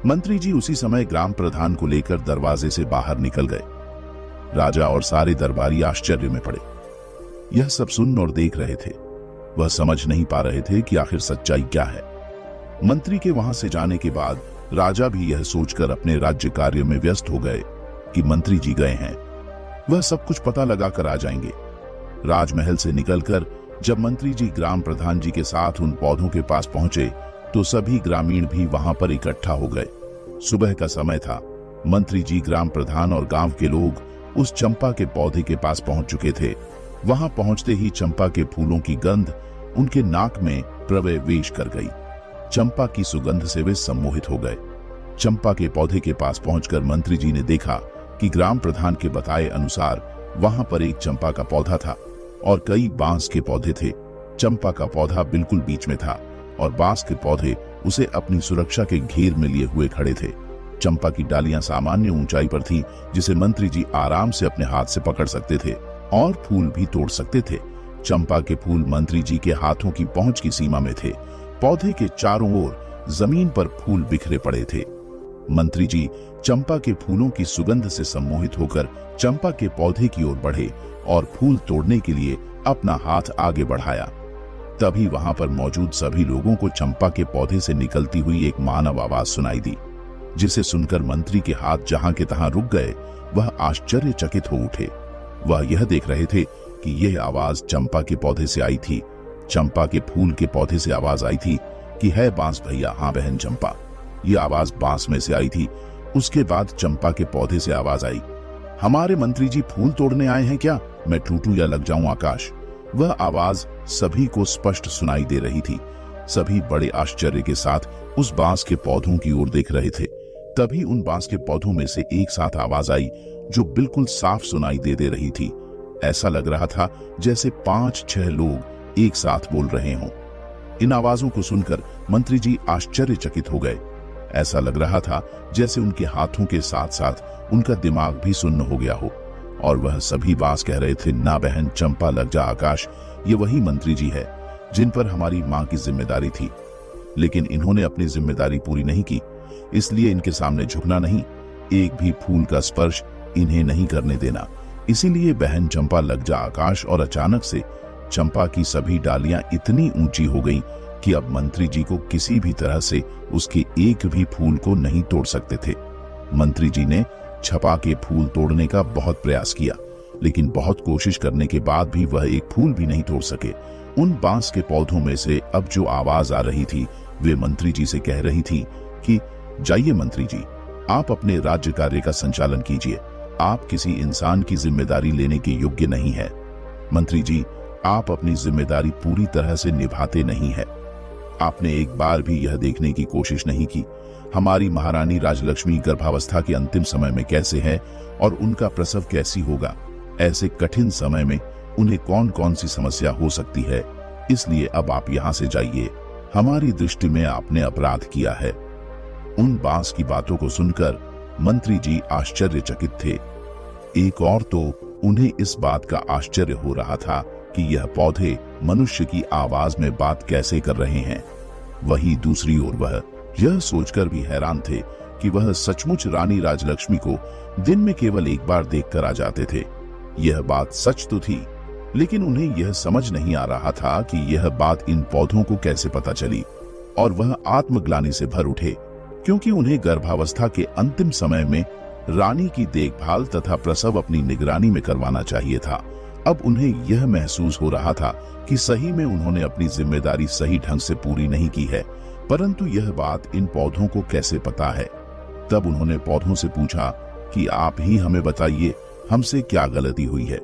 मंत्री जी उसी समय ग्राम प्रधान को लेकर दरवाजे से बाहर निकल गए। राजा और सारे दरबारी आश्चर्य में पड़े। यह सब सुन और देख रहे थे। वह समझ नहीं पा रहे थे कि आखिर सच्चाई क्या है। मंत्री के वहां से जाने के बाद राजा भी यह सोचकर अपने राज्य कार्य में व्यस्त हो गए कि मंत्री जी गए हैं, वह सब कुछ पता लगाकर आ जाएंगे। राजमहल से निकलकर जब मंत्री जी ग्राम प्रधान जी के साथ उन पौधों के पास पहुंचे तो सभी ग्रामीण भी वहां पर इकट्ठा हो गए। सुबह का समय था। मंत्री जी, ग्राम प्रधान और गांव के लोग उस चंपा के पौधे के पास पहुंच चुके थे। वहां पहुंचते ही चंपा के फूलों की गंध उनके नाक में प्रवेश कर गई। चंपा की सुगंध से वे सम्मोहित हो गए। चंपा के पौधे के पास पहुंचकर मंत्री जी ने देखा कि ग्राम प्रधान के बताए अनुसार वहां पर एक चंपा का पौधा था और कई बांस के पौधे थे। चंपा का पौधा बिल्कुल बीच में था और बांस के पौधे उसे अपनी सुरक्षा के घेर में लिए हुए खड़े थे। चंपा की डालियां सामान्य ऊंचाई पर थी, जिसे मंत्री जी आराम से अपने हाथ से पकड़ सकते थे और फूल भी तोड़ सकते थे। चंपा के फूल मंत्री जी के हाथों की पहुंच की सीमा में थे। पौधे के चारों ओर जमीन पर फूल बिखरे पड़े थे। मंत्री जी चंपा के फूलों की सुगंध से सम्मोहित होकर चंपा के पौधे की ओर बढ़े और फूल तोड़ने के लिए अपना हाथ आगे बढ़ाया। तभी वहां पर मौजूद सभी लोगों को चंपा के पौधे से निकलती हुई एक मानव आवाज सुनाई दी, जिसे सुनकर मंत्री के हाथ जहां के तहां रुक गए। वह आश्चर्यचकित हो उठे। वह यह देख रहे थे कि यह आवाज चंपा के पौधे से आई थी। चंपा के फूल के पौधे से आवाज आई थी कि है बांस भैया, हाँ बहन चंपा। यह आवाज बांस में से आई थी। उसके बाद चंपा के पौधे से आवाज आई, हमारे मंत्री जी फूल तोड़ने आए हैं क्या? मैं टूटू या लग जाऊं आकाश। वह आवाज सभी को स्पष्ट सुनाई दे रही थी। सभी बड़े आश्चर्य के साथ उस बांस के पौधों की ओर देख रहे थे। तभी उन बांस के पौधों में से एक साथ आवाज आई जो बिल्कुल साफ सुनाई दे रही थी। ऐसा लग रहा था जैसे 5-6 लोग एक साथ बोल रहे हों। इन आवाजों को सुनकर मंत्री जी आश्चर्यचकित हो गए। ऐसा लग रहा था जैसे उनके हाथों के साथ साथ उनका दिमाग भी सुन्न हो गया हो और वह सभी बात कह रहे थे, ना बहन चंपा, लग जा आकाश। ये वही मंत्री जी है जिन पर हमारी माँ की जिम्मेदारी थी, लेकिन इन्होंने अपनी जिम्मेदारी पूरी नहीं की, इसलिए इनके सामने झुकना नहीं, एक भी फूल का स्पर्श इन्हें नहीं करने देना। इसीलिए बहन चंपा, लग जा आकाश। और अचानक से चंपा की सभी डालियां इतनी ऊंची हो गईं कि अब मंत्री जी को किसी भी तरह से उसके एक भी फूल को नहीं तोड़ सकते थे। मंत्री जी ने छपा के फूल तोड़ने का बहुत प्रयास किया, लेकिन बहुत कोशिश करने के बाद भी वह एक फूल भी नहीं तोड़ सके। उन बांस के पौधों में से अब जो आवाज आ रही थी वे मंत्री जी से कह रही थी कि जाइए मंत्री जी, आप अपने राज्य कार्य का संचालन कीजिए, आप किसी इंसान की जिम्मेदारी लेने के योग्य नहीं है। मंत्री जी, आप अपनी जिम्मेदारी पूरी तरह से निभाते नहीं है। आपने एक बार भी यह देखने की कोशिश नहीं की हमारी महारानी राजलक्ष्मी गर्भावस्था के अंतिम समय में कैसे है और उनका प्रसव कैसी होगा। ऐसे कठिन समय में उन्हें कौन कौन सी समस्या हो सकती है। इसलिए अब आप यहाँ से जाइए। हमारी दृष्टि में आपने अपराध किया है। उन बांस की बातों को सुनकर मंत्री जी आश्चर्यचकित थे। एक और तो उन्हें इस बात का आश्चर्य हो रहा था कि यह पौधे मनुष्य की आवाज में बात कैसे कर रहे हैं। वहीं दूसरी ओर वह यह सोचकर भी हैरान थे कि वह सचमुच रानी राजलक्ष्मी को दिन में केवल एक बार देखकर आ जाते थे। यह बात सच तो थी, लेकिन उन्हें यह समझ नहीं आ रहा था कि यह बात इन पौधों को कैसे पता चली। और वह आत्मग्लानि से भर उठे, क्योंकि उन्हें गर्भावस्था के अंतिम समय में रानी की देखभाल तथा प्रसव अपनी निगरानी में करवाना चाहिए था। अब उन्हें यह महसूस हो रहा था कि सही में उन्होंने अपनी जिम्मेदारी सही ढंग से पूरी नहीं की है, परंतु यह बात इन पौधों को कैसे पता है। तब उन्होंने पौधों से पूछा कि आप ही हमें बताइए, हमसे क्या गलती हुई है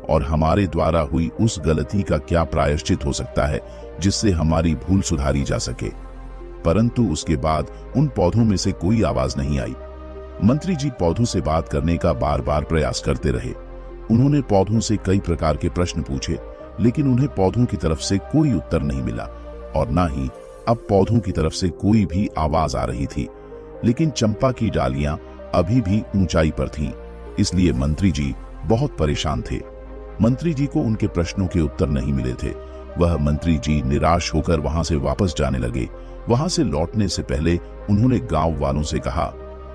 और हमारे द्वारा हुई उस गलती का क्या प्रायश्चित हो सकता है जिससे हमारी भूल सुधारी जा सके। परंतु उसके बाद उन पौधों में से कोई आवाज नहीं आई। मंत्री जी पौधों से बात करने का बार बार प्रयास करते रहे। उन्होंने पौधों से कई प्रकार के प्रश्न पूछे, लेकिन उन्हें पौधों की तरफ से कोई उत्तर नहीं मिला और न ही अब पौधों की तरफ से कोई भी आवाज आ रही थी। लेकिन चंपा की डालियां अभी भी ऊंचाई पर थीं, इसलिए मंत्री जी बहुत परेशान थे। मंत्री जी को उनके प्रश्नों के उत्तर नहीं मिले थे। वह मंत्री जी निराश होकर वहां से वापस जाने लगे। वहां से लौटने से पहले उन्होंने गांव वालों से कहा,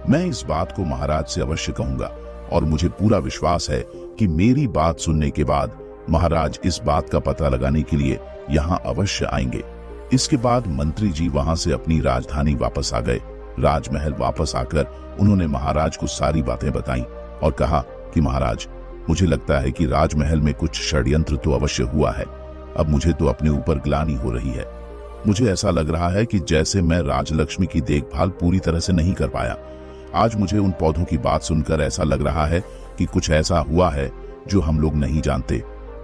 मैं इस बात को महाराज से अवश्य कहूंगा और मुझे पूरा विश्वास है कि मेरी बात सुनने के बाद महाराज इस बात का पता लगाने के लिए यहाँ अवश्य आएंगे। इसके बाद मंत्री जी वहां से अपनी राजधानी वापस आ गए। राजमहल वापस आकर उन्होंने महाराज को सारी बातें बताई और कहा कि महाराज, मुझे लगता है कि राजमहल में कुछ षड्यंत्र तो अवश्य हुआ है। अब मुझे तो अपने ऊपर ग्लानि हो रही है। मुझे ऐसा लग रहा है कि जैसे मैं राजलक्ष्मी की देखभाल पूरी तरह से नहीं कर पाया। आज मुझे उन पौधों की बात सुनकर ऐसा लग रहा है कि कुछ ऐसा हुआ है जो हम लोग नहीं जानते,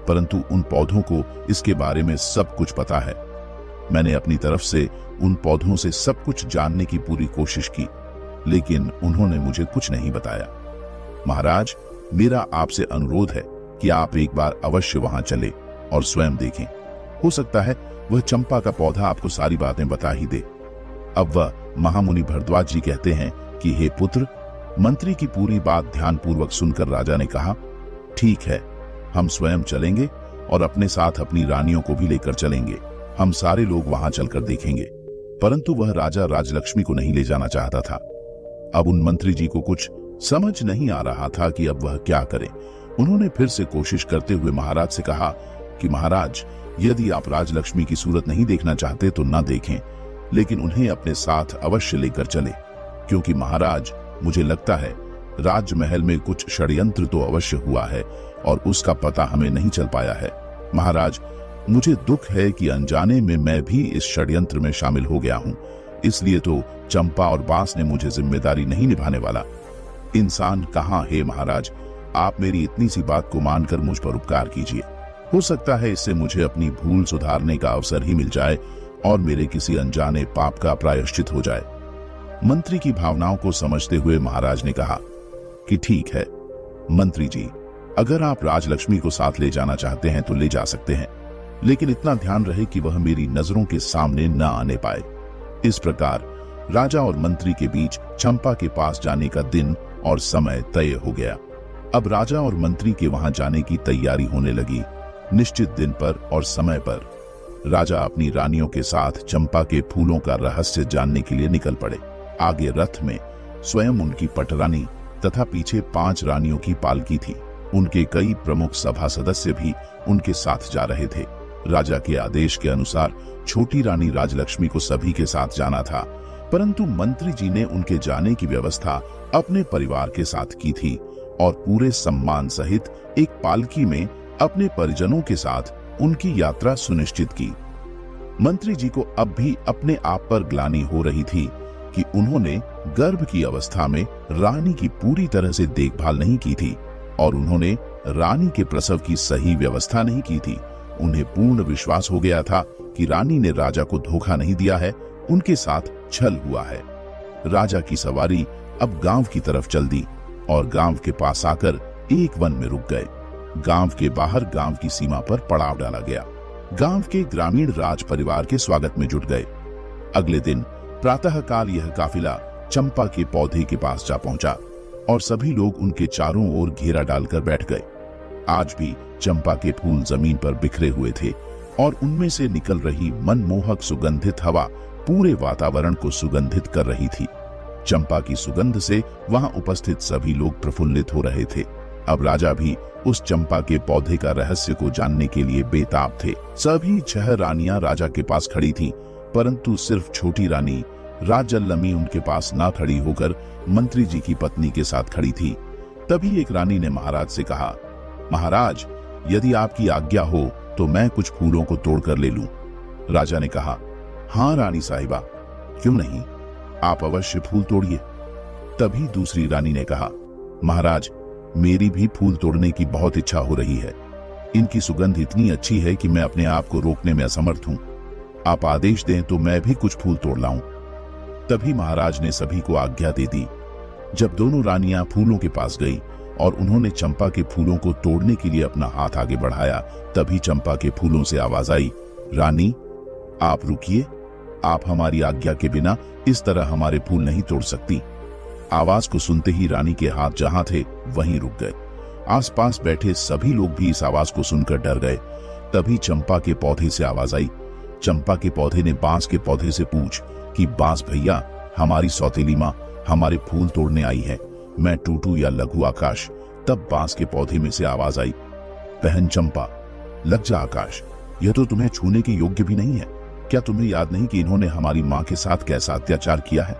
परंतु उन पौधों को इसके बारे में सब कुछ पता है। मैंने अपनी तरफ से उन पौधों से सब कुछ जानने की पूरी कोशिश की, लेकिन उन्होंने मुझे कुछ नहीं बताया। महाराज, मेरा आपसे अनुरोध है कि आप एक बार अवश्य वहां चले और स्वयं देखें। हो सकता है वह चंपा का पौधा आपको सारी बातें बता ही दे। अब वह महामुनि भरद्वाज जी कहते हैं कि हे पुत्र, मंत्री की पूरी बात ध्यानपूर्वक सुनकर राजा ने कहा, ठीक है, हम स्वयं चलेंगे और अपने साथ अपनी रानियों को भी लेकर चलेंगे। हम सारे लोग वहां चलकर देखेंगे। परंतु वह राजा राजलक्ष्मी को नहीं ले जाना चाहता था। अब उन मंत्री जी को कुछ समझ नहीं आ रहा था कि अब वह क्या करें। उन्होंने फिर से कोशिश करते हुए महाराज से कहा कि महाराज, यदि आप राजलक्ष्मी की सूरत नहीं देखना चाहते तो न देखें, लेकिन उन्हें अपने साथ अवश्य लेकर चले, क्योंकि महाराज, मुझे लगता है राजमहल में कुछ षड्यंत्र तो अवश्य हुआ है और उसका पता हमें नहीं चल पाया है। महाराज, मुझे दुख है कि अनजाने में मैं भी इस षड्यंत्र में शामिल हो गया हूं। इसलिए तो चंपा और बांस ने मुझे जिम्मेदारी नहीं निभाने वाला। इंसान कहाँ है महाराज, आप मेरी इतनी सी बात को मानकर मुझ पर उपकार कीजिए। हो सकता है इससे मुझे अपनी भूल सुधारने का अवसर ही मिल जाए और मेरे किसी अनजाने पाप का प्रायश्चित हो जाए। मंत्री की भावनाओं को समझते हुए महाराज ने कहा कि ठीक है मंत्री जी, अगर आप राजलक्ष्मी को साथ ले जाना चाहते हैं तो ले जा सकते हैं, लेकिन इतना ध्यान रहे कि वह मेरी नजरों के सामने न आने पाए। इस प्रकार राजा और मंत्री के बीच चंपा के पास जाने का दिन और समय तय हो गया। अब राजा और मंत्री के वहां जाने की तैयारी होने लगी। निश्चित दिन पर और समय पर राजा अपनी रानियों के साथ चंपा के फूलों का रहस्य जानने के लिए निकल पड़े। आगे रथ में स्वयं उनकी पटरानी तथा पीछे 5 रानियों की पालकी थी। उनके कई प्रमुख सभा सदस्य भी उनके साथ जा रहे थे। राजा के आदेश के अनुसार छोटी रानी राजलक्ष्मी को सभी के साथ जाना था, परंतु मंत्री जी ने उनके जाने की व्यवस्था अपने परिवार के साथ की थी और पूरे सम्मान सहित एक पालकी में अपने परिजनों के साथ उनकी यात्रा सुनिश्चित की। मंत्री जी को अब भी अपने आप पर ग्लानि हो रही थी कि उन्होंने गर्भ की अवस्था में रानी की पूरी तरह से देखभाल नहीं की थी और उन्होंने रानी के प्रसव की सही व्यवस्था नहीं की थी। उन्हें पूर्ण विश्वास हो गया था कि रानी ने राजा को धोखा नहीं दिया है, उनके साथ छल हुआ है। राजा की सवारी अब गांव की तरफ चल दी और गांव के पास आकर एक वन में रुक गए। गांव के बाहर गांव की सीमा पर पड़ाव डाला गया। गांव के ग्रामीण राज परिवार के स्वागत में जुट गए। अगले दिन प्रातःकाल यह काफिला चंपा के पौधे के पास जा पहुंचा और सभी लोग उनके चारों ओर घेरा डालकर बैठ गए। आज भी चंपा के फूल जमीन पर बिखरे हुए थे और उनमें से निकल रही मनमोहक सुगंधित हवा पूरे वातावरण को सुगंधित कर रही थी। चंपा की सुगंध से वहां उपस्थित सभी लोग प्रफुल्लित हो रहे थे। अब राजा भी उस चंपा के पौधे का रहस्य को जानने के लिए बेताब थे। सभी 6 रानियां राजा के पास खड़ी थीं, परंतु सिर्फ छोटी रानी राजल्लमी उनके पास ना खड़ी होकर मंत्री जी की पत्नी के साथ खड़ी थी। तभी एक रानी ने महाराज से कहा, महाराज, यदि आपकी आज्ञा हो तो मैं कुछ फूलों को तोड़कर ले लूं। राजा ने कहा, हाँ रानी साहिबा, क्यों नहीं, आप अवश्य फूल तोड़िए। तभी दूसरी रानी ने कहा, महाराज, मेरी भी फूल तोड़ने की बहुत इच्छा हो रही है। इनकी सुगंध इतनी अच्छी है कि मैं अपने आप को रोकने में असमर्थ हूं। आप आदेश दें तो मैं भी कुछ फूल तोड़ लाऊं। तभी महाराज ने सभी को आज्ञा दे दी। जब दोनों रानियां फूलों के पास गई और उन्होंने चंपा के फूलों को तोड़ने के लिए अपना हाथ आगे बढ़ाया, तभी चंपा के फूलों से आवाज आई, रानी, आप रुकिए, आप हमारी आज्ञा के बिना इस तरह हमारे फूल नहीं तोड़ सकती। आवाज को सुनते ही रानी के हाथ जहां थे वहीं रुक गए। आसपास बैठे सभी लोग भी इस आवाज को सुनकर डर गए। तभी चंपा के पौधे से आवाज आई। चंपा के पौधे ने बांस के पौधे से पूछ कि बांस भैया, हमारी सौतेली माँ हमारे फूल तोड़ने आई है, मैं टूटू या लघु आकाश। तब बांस के पौधे में से आवाज आई, बहन चंपा, लग जा आकाश, यह तो तुम्हें छूने के योग्य भी नहीं है। क्या तुम्हें याद नहीं कि इन्होंने हमारी माँ के साथ कैसा अत्याचार किया है?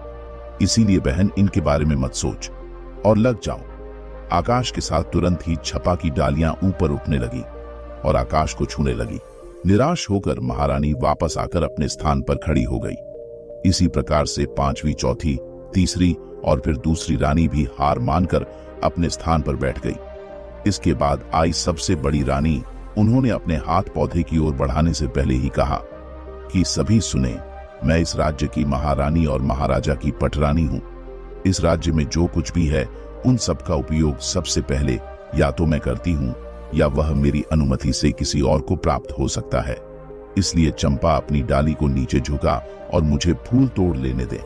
इसीलिए बहन, इनके बारे में मत सोच और लग जाओ। आकाश के साथ तुरंत ही छपा की डालियां ऊपर उठने लगी और आकाश को छूने लगी। निराश होकर महारानी वापस आकर अपने स्थान पर खड़ी हो गई। इसी प्रकार से 5वीं, चौथी, तीसरी और फिर दूसरी रानी भी हार मानकर अपने स्थान पर बैठ गई। इसके बाद आई सबसे बड़ी रानी। उन्होंने अपने हाथ पौधे की ओर बढ़ाने से पहले ही कहा कि सभी सुने, मैं इस राज्य की महारानी और महाराजा की पटरानी हूं। इस राज्य में जो कुछ भी है उन सब का उपयोग सबसे पहले या तो मैं करती हूं या वह मेरी अनुमति से किसी और को प्राप्त हो सकता है। इसलिए चंपा अपनी डाली को नीचे झुका और मुझे फूल तोड़ लेने दे।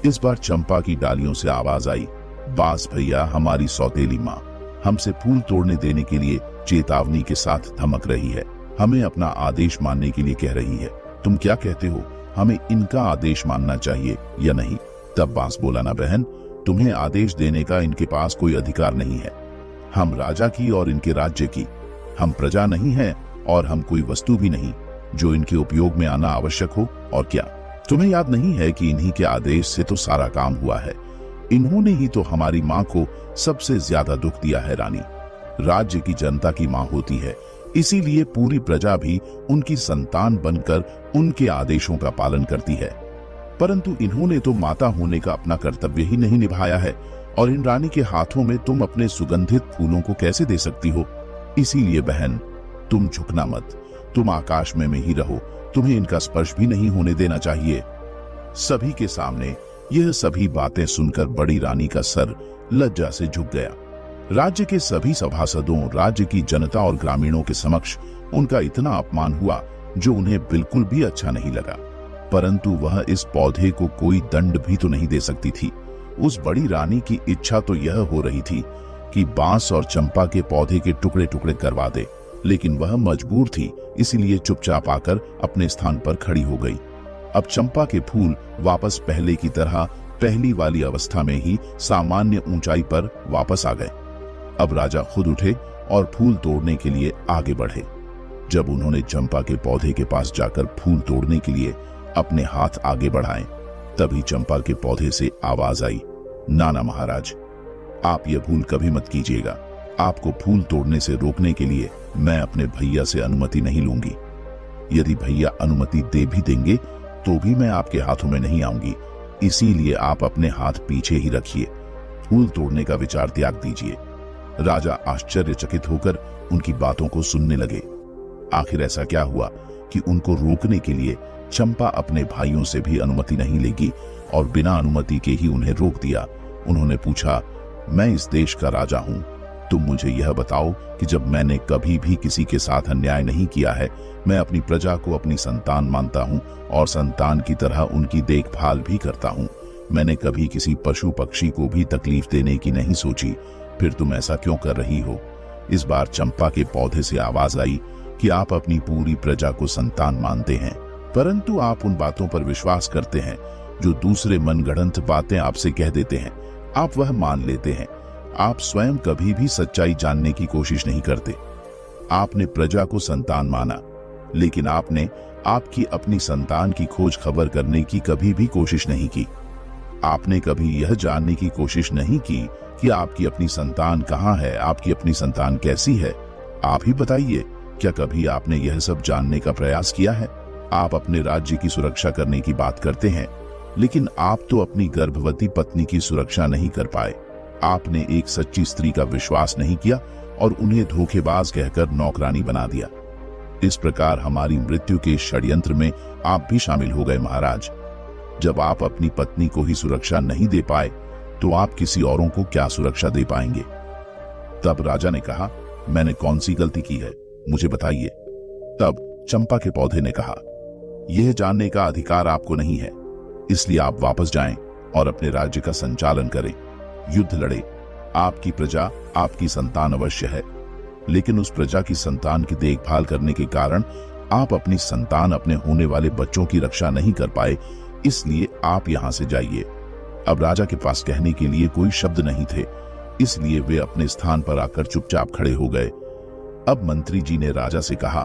इस बार चंपा की डालियों से आवाज आई, बास भैया, हमारी सौतेली माँ हमसे फूल तोड़ने देने के लिए चेतावनी के साथ धमक रही है, हमें अपना आदेश मानने के लिए कह रही है। तुम क्या कहते हो, हमें इनका आदेश मानना चाहिए या नहीं? तब बांस बोला, ना बहन, तुम्हें आदेश देने का इनके पास कोई अधिकार नहीं है। हम राजा की और इनके राज्य की, हम प्रजा नहीं है और हम कोई वस्तु भी नहीं जो इनके उपयोग में आना आवश्यक हो। और क्या तुम्हें याद नहीं है कि इन्हीं के आदेश से तो सारा काम हुआ है? इन्होंने ही तो हमारी माँ को सबसे ज्यादा दुख दिया है। रानी राज्य की जनता की माँ होती है, इसीलिए पूरी प्रजा भी उनकी संतान बनकर उनके आदेशों का पालन करती है। परंतु इन्होंने तो माता होने का अपना कर्तव्य ही नहीं निभाया है और इन रानी के हाथों में तुम अपने सुगंधित फूलों को कैसे दे सकती हो? इसीलिए बहन, तुम झुकना मत, तुम आकाश में ही रहो, तुम्हें इनका स्पर्श भी नहीं होने देना चाहिए। सभी के सामने यह सभी बातें सुनकर बड़ी रानी का सर लज्जा से झुक गया। राज्य के सभी सभासदों, राज्य की जनता और ग्रामीणों के समक्ष उनका इतना अपमान हुआ जो उन्हें बिल्कुल भी अच्छा नहीं लगा। परंतु वह इस पौधे को कोई दंड भी तो नहीं दे सकती थी। उस बड़ी रानी की इच्छा तो यह हो रही थी कि बांस और चंपा के पौधे के टुकड़े टुकड़े करवा दे, लेकिन वह मजबूर थी, इसलिए चुपचाप आकर अपने स्थान पर खड़ी हो गई। अब चंपा के फूल वापस पहले की तरह पहली वाली अवस्था में ही सामान्य ऊंचाई पर वापस आ गए। अब राजा खुद उठे और फूल तोड़ने के लिए आगे बढ़े। जब उन्होंने चंपा के पौधे के पास जाकर फूल तोड़ने के लिए अपने हाथ आगे बढ़ाए, तभी चंपा के पौधे से आवाज आई, नाना महाराज, आप यह भूल कभी मत कीजिएगा। आपको फूल तोड़ने से रोकने के लिए मैं अपने भैया से अनुमति नहीं लूंगी। यदि भैया अनुमति दे भी देंगे तो भी मैं आपके हाथों में नहीं आऊंगी, इसीलिए आप अपने हाथ पीछे ही रखिए, फूल तोड़ने का विचार त्याग दीजिए। राजा आश्चर्यचकित होकर उनकी बातों को सुनने लगे। आखिर ऐसा क्या हुआ कि उनको रोकने के लिए चंपा अपने भाइयों से भी अनुमति नहीं लेगी और बिना अनुमति के ही उन्हें रोक दिया। उन्होंने पूछा, मैं इस देश का राजा हूं, तुम मुझे यह बताओ कि जब मैंने कभी भी किसी के साथ अन्याय नहीं किया है, मैं अपनी प्रजा को अपनी संतान मानता हूं और संतान की तरह उनकी देखभाल भी करता हूं। मैंने कभी किसी पशु पक्षी को भी तकलीफ देने की नहीं सोची, फिर तुम ऐसा क्यों कर रही हो? इस बार चंपा के पौधे से आवाज आई कि आप अपनी पूरी प्रजा को संतान मानते हैं, परंतु आप उन बातों पर विश्वास करते हैं जो दूसरे मनगढ़ंत बातें आपसे कह देते हैं, आप वह मान लेते हैं। आप स्वयं कभी भी सच्चाई जानने की कोशिश नहीं करते। आपने प्रजा को संतान माना, लेकिन आपने आपकी अपनी संतान की खोज खबर करने की कभी भी कोशिश नहीं की। आपने कभी यह जानने की कोशिश नहीं की कि आपकी अपनी संतान कहाँ है, आपकी अपनी संतान कैसी है। आप ही बताइए, क्या कभी आपने यह सब जानने का प्रयास किया है? आप अपने राज्य की सुरक्षा करने की बात करते हैं, लेकिन आप तो अपनी गर्भवती पत्नी की सुरक्षा नहीं कर पाए। आपने एक सच्ची स्त्री का विश्वास नहीं किया और उन्हें धोखेबाज कहकर नौकरानी बना दिया। इस प्रकार हमारी मृत्यु के षड्यंत्र में आप भी शामिल हो गए महाराज। जब आप अपनी पत्नी को ही सुरक्षा नहीं दे पाए, तो आप किसी औरों को क्या सुरक्षा दे पाएंगे? तब राजा ने कहा, मैंने कौन सी गलती की है, मुझे बताइए। तब चंपा के पौधे ने कहा, यह जानने का अधिकार आपको नहीं है, इसलिए आप वापस जाएं और अपने राज्य का संचालन करें, युद्ध लड़े। आपकी प्रजा आपकी संतान अवश्य है, लेकिन उस प्रजा की संतान की देखभाल करने के कारण आप अपनी संतान, अपने होने वाले बच्चों की रक्षा नहीं कर पाए, इसलिए आप यहां से जाइए। अब राजा के पास कहने के लिए कोई शब्द नहीं थे, इसलिए वे अपने स्थान पर आकर चुपचाप खड़े हो गए। अब मंत्री जी ने राजा से कहा,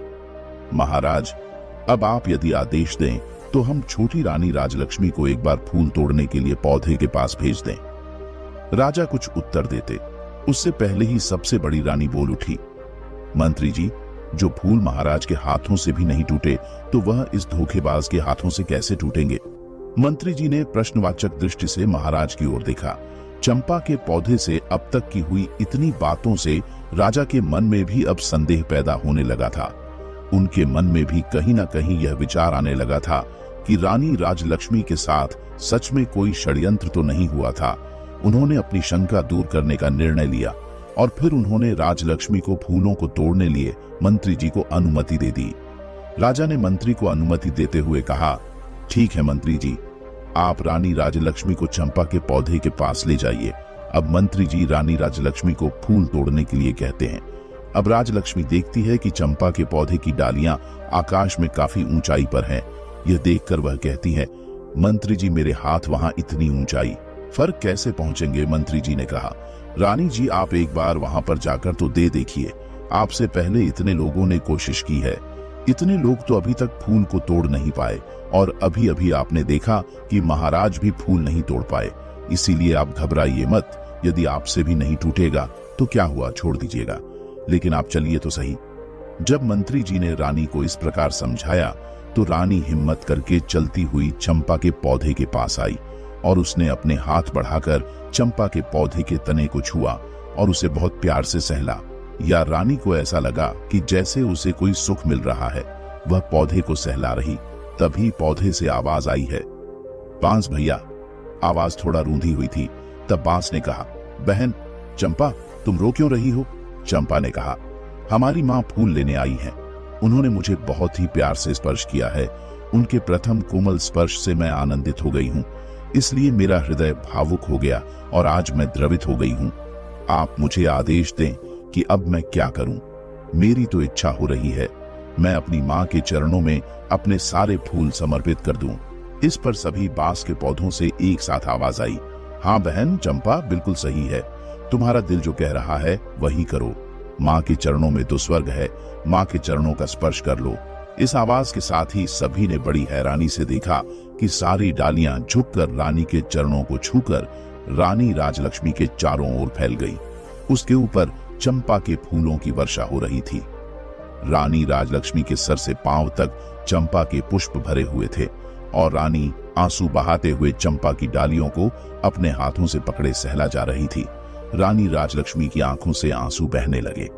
महाराज, अब आप यदि आदेश दें तो हम छोटी रानी राजलक्ष्मी को एक बार फूल तोड़ने के लिए पौधे के पास भेज दें। राजा कुछ उत्तर देते, उससे पहले ही सबसे बड़ी रानी बोल उठी, मंत्री जी, जो फूल महाराज के हाथों से भी नहीं टूटे, तो वह इस धोखेबाज के हाथों से कैसे टूटेंगे? मंत्री जी ने प्रश्नवाचक दृष्टि से महाराज की ओर देखा। चंपा के पौधे से अब तक की हुई इतनी बातों से राजा के मन में भी अब संदेह पैदा होने लगा था। उनके मन में भी कहीं ना कहीं यह विचार आने लगा था कि रानी राजलक्ष्मी के साथ सच में कोई षड्यंत्र तो नहीं हुआ था। उन्होंने अपनी शंका दूर करने का निर्णय लिया और फिर उन्होंने राजलक्ष्मी को फूलों को तोड़ने लिए मंत्री जी को अनुमति दे दी। राजा ने मंत्री को अनुमति देते हुए कहा, ठीक है मंत्री जी, आप रानी राजलक्ष्मी को चंपा के पौधे के पास ले जाइए। अब मंत्री जी रानी राजलक्ष्मी को फूल तोड़ने के लिए कहते हैं। अब राजलक्ष्मी देखती है कि चंपा के पौधे की डालियां आकाश में काफी ऊंचाई पर हैं। यह देखकर वह कहती है, मंत्री जी, मेरे हाथ वहां इतनी ऊंचाई फर्क कैसे पहुंचेंगे? मंत्री जी ने कहा, रानी जी, आप एक बार वहां पर जाकर तो दे देखिए। आपसे पहले इतने लोगों ने कोशिश की है, इतने लोग तो अभी तक फूल को तोड़ नहीं पाए, और अभी अभी आपने देखा कि महाराज भी फूल नहीं तोड़ पाए। इसीलिए आप घबराइए मत, यदि आपसे भी नहीं टूटेगा तो क्या हुआ, छोड़ दीजिएगा, लेकिन आप चलिए तो सही। जब मंत्री जी ने रानी को इस प्रकार समझाया तो रानी हिम्मत करके चलती हुई चंपा के पौधे के पास आई और उसने अपने हाथ बढ़ाकर चंपा के पौधे के तने को छुआ और उसे बहुत प्यार से सहला। या रानी को ऐसा लगा कि जैसे उसे कोई सुख मिल रहा है, वह पौधे को सहला रही। तभी पौधे से आवाज आई है, बांस भैया। आवाज थोड़ा रूंधी हुई थी। तब बांस ने कहा, बहन चंपा, तुम रो क्यों रही हो? चंपा ने कहा, हमारी माँ फूल लेने आई हैं। उन्होंने मुझे बहुत ही प्यार से स्पर्श किया है। उनके प्रथम कोमल स्पर्श से मैं आनंदित हो गई हूँ, इसलिए मेरा हृदय भावुक हो गया और आज मैं द्रवित हो गई हूँ। आप मुझे आदेश दें कि अब मैं क्या करूं? मेरी तो इच्छा हो रही है मैं अपनी माँ के चरणों में अपने सारे फूल समर्पित कर दूं। इस पर सभी बांस के पौधों से एक साथ आवाज आई, हाँ बहन चंपा, बिल्कुल सही है। तुम्हारा दिल जो कह रहा है वही करो। माँ के चरणों में तो स्वर्ग है, माँ के चरणों का स्पर्श कर लो। इस आवाज के साथ ही सभी ने बड़ी हैरानी से देखा कि सारी डालियां झुककर रानी के चरणों को छूकर रानी राजलक्ष्मी के चारों ओर फैल गई। उसके ऊपर चंपा के फूलों की वर्षा हो रही थी। रानी राजलक्ष्मी के सर से पांव तक चंपा के पुष्प भरे हुए थे और रानी आंसू बहाते हुए चंपा की डालियों को अपने हाथों से पकड़े सहला जा रही थी। रानी राजलक्ष्मी की आंखों से आंसू बहने लगे।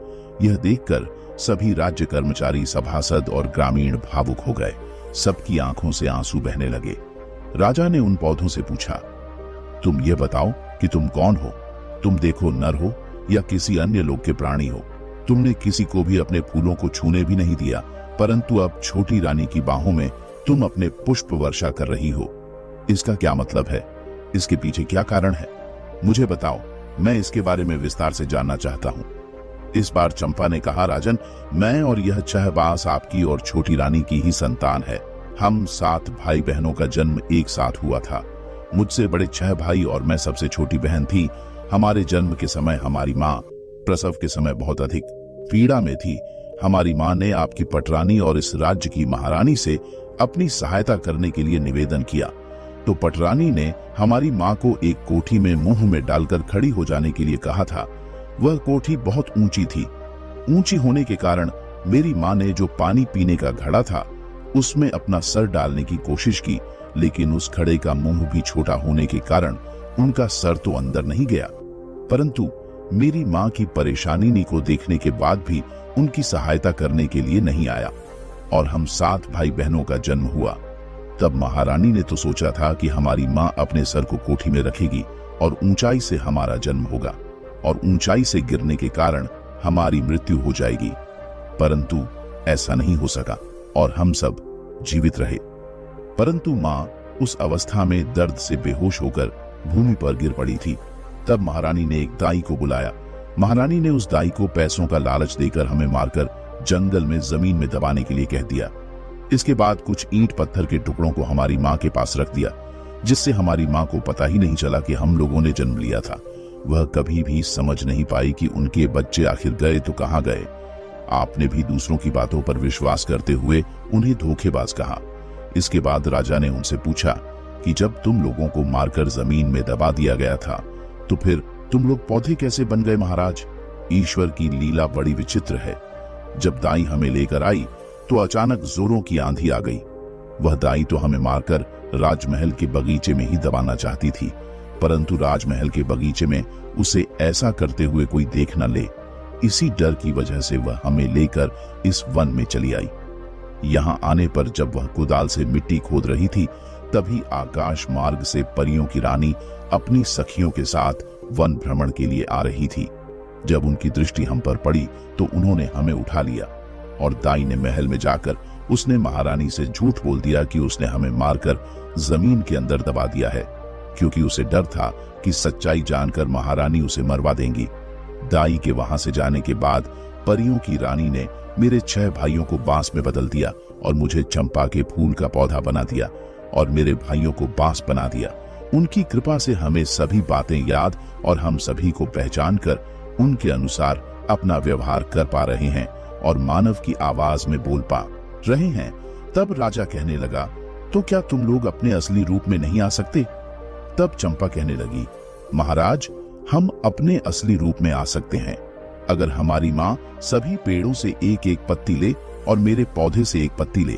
यह देखकर सभी राज्य कर्मचारी, सभासद और ग्रामीण भावुक हो गए। सबकी आंखों से आंसू बहने लगे। राजा ने उन पौधों से पूछा, तुम ये बताओ कि तुम कौन हो? तुम देखो नर हो या किसी अन्य लोक के प्राणी हो? तुमने किसी को भी अपने फूलों को छूने भी नहीं दिया, परंतु अब छोटी रानी की बाहों में तुम अपने पुष्प वर्षा कर रही हो। इसका क्या मतलब है? इसके पीछे क्या कारण है? मुझे बताओ, मैं इसके बारे में विस्तार से जानना चाहता हूँ। इस बार चंपा ने कहा, राजन, मैं और यह 6 बांस आपकी और छोटी रानी की ही संतान है। हम 7 भाई बहनों का जन्म एक साथ हुआ था। मुझसे बड़े 6 भाई और मैं सबसे छोटी बहन थी। हमारे जन्म के समय हमारी माँ प्रसव के समय बहुत अधिक पीड़ा में थी। हमारी माँ ने आपकी पटरानी और इस राज्य की महारानी से अपनी सहायता करने के लिए निवेदन किया, तो पटरानी ने हमारी माँ को एक कोठी में मुंह में डालकर खड़ी हो जाने के लिए कहा था। वह कोठी बहुत ऊंची थी। ऊंची होने के कारण मेरी माँ ने जो पानी पीने का घड़ा था उसमें अपना सर डालने की कोशिश की, लेकिन उस घड़े का मुंह भी छोटा होने के कारण उनका सर तो अंदर नहीं गया। परंतु मेरी माँ की परेशानी को देखने के बाद भी उनकी सहायता करने के लिए नहीं आया और हम 7 भाई बहनों का जन्म हुआ। तब महारानी ने तो सोचा था कि हमारी माँ अपने सर को कोठी में रखेगी और ऊंचाई से हमारा जन्म होगा और ऊंचाई से गिरने के कारण हमारी मृत्यु हो जाएगी, परंतु ऐसा नहीं हो सका और हम सब जीवित रहे। परंतु माँ उस अवस्था में दर्द से बेहोश होकर भूमि पर गिर पड़ी थी। तब महारानी ने एक दाई को बुलाया। महारानी ने उस दाई को पैसों का लालच देकर हमें मारकर जंगल में जमीन में दबाने के लिए कह दिया। इसके बाद कुछ ईंट पत्थर के टुकड़ों को हमारी माँ के पास रख दिया, जिससे हमारी माँ को पता ही नहीं चला कि हम लोगों ने जन्म लिया था। वह कभी भी समझ नहीं पाई कि उनके बच्चे आखिर गए तो कहाँ गए। आपने भी दूसरों की बातों पर विश्वास करते हुए उन्हें धोखेबाज कहा। इसके बाद राजा ने उनसे पूछा कि जब तुम लोगों को मारकर जमीन में दबा दिया गया था तो फिर तुम लोग पौधे कैसे बन गए महाराज? ईश्वर की लीला बड़ी विचित्र है। जब दाई हमें लेकर आई तो अचानक जोरों की आंधी आ गई। वह दाई तो हमें मारकर राजमहल के बगीचे में ही दबाना चाहती थी, परंतु राजमहल के बगीचे में उसे ऐसा करते हुए कोई देख न ले, इसी डर की वजह से वह हमें लेकर इस वन में चली आई। यहाँ आने पर जब वह कुदाल से मिट्टी खोद रही थी, तभी आकाश मार्ग से परियों की रानी अपनी सखियों के साथ वन भ्रमण के लिए आ रही थी। जब उनकी दृष्टि हम पर पड़ी तो उन्होंने हमें उठा लिया और दाई ने महल में जाकर उसने महारानी से झूठ बोल दिया कि उसने हमें मारकर जमीन के अंदर दबा दिया है, क्योंकि उसे डर था कि सच्चाई जानकर महारानी उसे मरवा देंगी। दाई के वहां से जाने के बाद परियों की रानी ने मेरे 6 भाइयों को बांस में बदल दिया और मुझे चंपा के फूल का पौधा बना दिया और मेरे भाइयों को बांस बना दिया। उनकी कृपा से हमें सभी बातें याद और हम सभी को पहचान कर उनके अनुसार अपना व्यवहार कर पा रहे हैं और मानव की आवाज में बोल पा रहे हैं। तब राजा कहने लगा, तो क्या तुम लोग अपने असली रूप में नहीं आ सकते? तब चंपा कहने लगी, महाराज, हम अपने असली रूप में आ सकते हैं अगर हमारी माँ सभी पेड़ों से एक एक पत्ती ले और मेरे पौधे से एक पत्ती ले।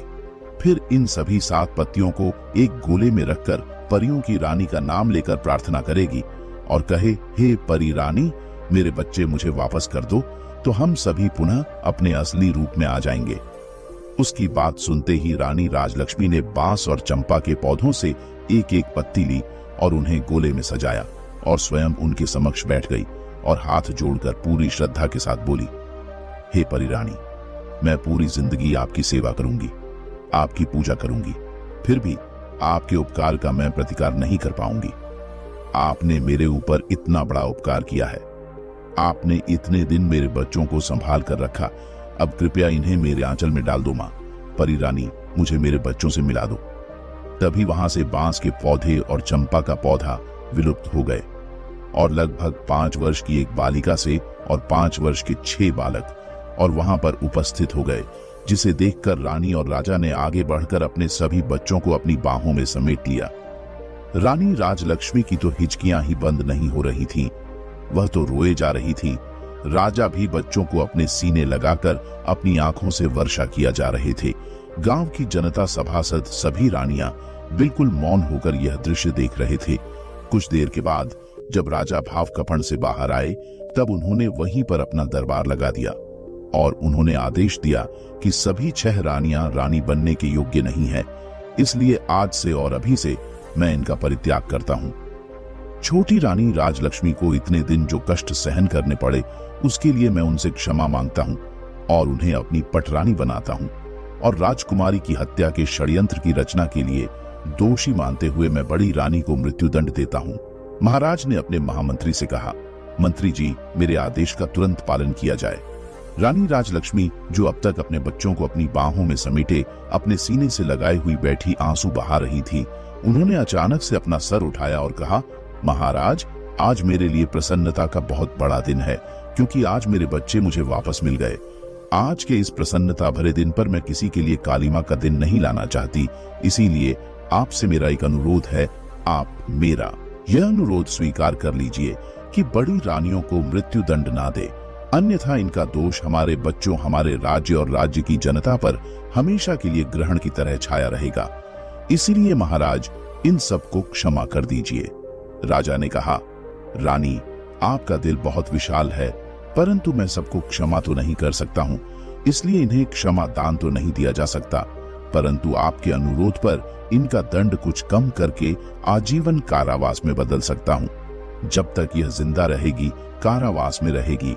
फिर इन सभी 7 पत्तियों को एक गोले में रखकर परियों की रानी का नाम लेकर प्रार्थना करेगी और कहे, हे परी रानी, मेरे बच्चे मुझे वापस कर दो, तो हम सभी पुनः अपने असली रूप में आ जाएंगे। उसकी बात सुनते ही रानी राजलक्ष्मी ने बांस और चंपा के पौधों से एक एक पत्ती ली और उन्हें गोले में सजाया और स्वयं उनके समक्ष बैठ गई और हाथ जोड़कर पूरी श्रद्धा के साथ बोली, हे परी रानी, मैं पूरी जिंदगी आपकी सेवा करूंगी, आपकी पूजा करूंगी, फिर भी आपके उपकार का मैं प्रतिकार नहीं कर पाऊंगी। आपने मेरे ऊपर इतना बड़ा उपकार किया है, आपने इतने दिन मेरे बच्चों को संभाल कर रखा, अब कृपया इन्हें मेरे आंचल में डाल दो माँ। परी रानी, मुझे मेरे बच्चों से मिला दो। तभी वहां से बांस के पौधे और चंपा का पौधा विलुप्त हो गए और लगभग 5 वर्ष की एक बालिका से और 5 वर्ष के 6 बालक और वहां पर उपस्थित हो गए, जिसे देखकर रानी और राजा ने आगे बढ़कर अपने सभी बच्चों को अपनी बाहों में समेट लिया। रानी राजलक्ष्मी की तो हिचकियां ही बंद नहीं हो रही थीं, वह तो रोए जा रही थी। राजा भी बच्चों को अपने सीने लगाकर अपनी आंखों से वर्षा किया जा रहे थे। गांव की जनता, सभासद, सभी रानियां बिल्कुल मौन होकर यह दृश्य देख रहे थे। कुछ देर के बाद जब राजा भावकपण से बाहर आए तब उन्होंने वहीं पर अपना दरबार लगा दिया और उन्होंने आदेश दिया कि सभी 6 रानियां रानी बनने के योग्य नहीं है, इसलिए आज से और अभी से मैं इनका परित्याग करता हूं। छोटी रानी राजलक्ष्मी को इतने दिन जो कष्ट सहन करने पड़े उसके लिए मैं उनसे क्षमा मांगता हूं और उन्हें अपनी पटरानी बनाता हूं और राजकुमारी की हत्या के षड्यंत्र की रचना के लिए दोषी मानते हुए मैं बड़ी रानी को मृत्युदंड देता हूं। महाराज ने अपने महामंत्री से कहा, मंत्री जी, मेरे आदेश का तुरंत पालन किया जाए। रानी राजलक्ष्मी, जो अब तक अपने बच्चों को अपनी बाहों में समेटे अपने सीने से लगाए हुई बैठी आंसू बहा रही थी, उन्होंने अचानक से अपना सर उठाया और कहा, महाराज, आज मेरे लिए प्रसन्नता का बहुत बड़ा दिन है, क्योंकि आज मेरे बच्चे मुझे वापस मिल गए। आज के इस प्रसन्नता भरे दिन पर मैं किसी के लिए कालीमा का दिन नहीं लाना चाहती, इसीलिए आपसे मेरा एक अनुरोध है, आप मेरा यह अनुरोध स्वीकार कर लीजिए कि बड़ी रानियों को मृत्युदंड ना दे, अन्यथा इनका दोष हमारे बच्चों, हमारे राज्य और राज्य की जनता पर हमेशा के लिए ग्रहण की तरह छाया रहेगा। इसीलिए महाराज, इन सबको क्षमा कर दीजिए। राजा ने कहा, रानी, आपका दिल बहुत विशाल है, परंतु मैं सबको क्षमा तो नहीं कर सकता हूँ, इसलिए इन्हें क्षमा दान तो नहीं दिया जा सकता, परंतु आपके अनुरोध पर इनका दंड कुछ कम करके आजीवन कारावास में बदल सकता हूँ। जब तक यह जिंदा रहेगी कारावास में रहेगी।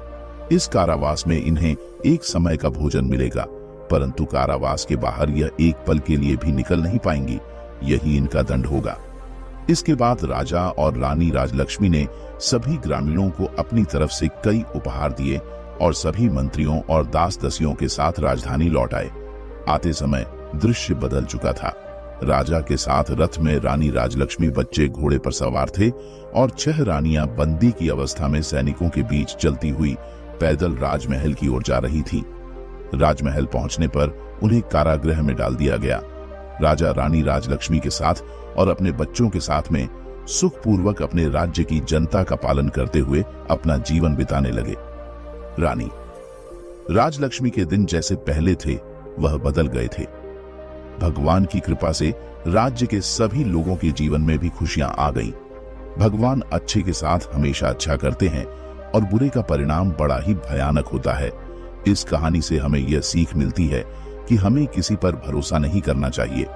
इस कारावास में इन्हें एक समय का भोजन मिलेगा, परंतु कारावास के बाहर यह एक पल के लिए भी निकल नहीं पाएंगी। यही इनका दंड होगा। इसके बाद राजा और रानी राजलक्ष्मी ने सभी ग्रामीणों को अपनी तरफ से कई उपहार दिए और सभी मंत्रियों और दास दसियों के साथ राजधानी लौट आए। आते समय दृश्य बदल चुका था। राजा के साथ रथ में रानी राजलक्ष्मी, बच्चे घोड़े पर सवार थे और 6 रानियां बंदी की अवस्था में सैनिकों के बीच चलती हुई पैदल राजमहल की ओर जा रही थी। राजमहल पहुंचने पर उन्हें कारागृह में डाल दिया गया। राजा रानी राजलक्ष्मी के साथ और अपने बच्चों के साथ में सुखपूर्वक अपने राज्य की जनता का पालन करते हुए अपना जीवन बिताने लगे। रानी राजलक्ष्मी के दिन जैसे पहले थे वह बदल गए थे। भगवान की कृपा से राज्य के सभी लोगों के जीवन में भी खुशियां आ गईं। भगवान अच्छे के साथ हमेशा अच्छा करते हैं और बुरे का परिणाम बड़ा ही भयानक होता है। इस कहानी से हमें यह सीख मिलती है कि हमें किसी पर भरोसा नहीं करना चाहिए,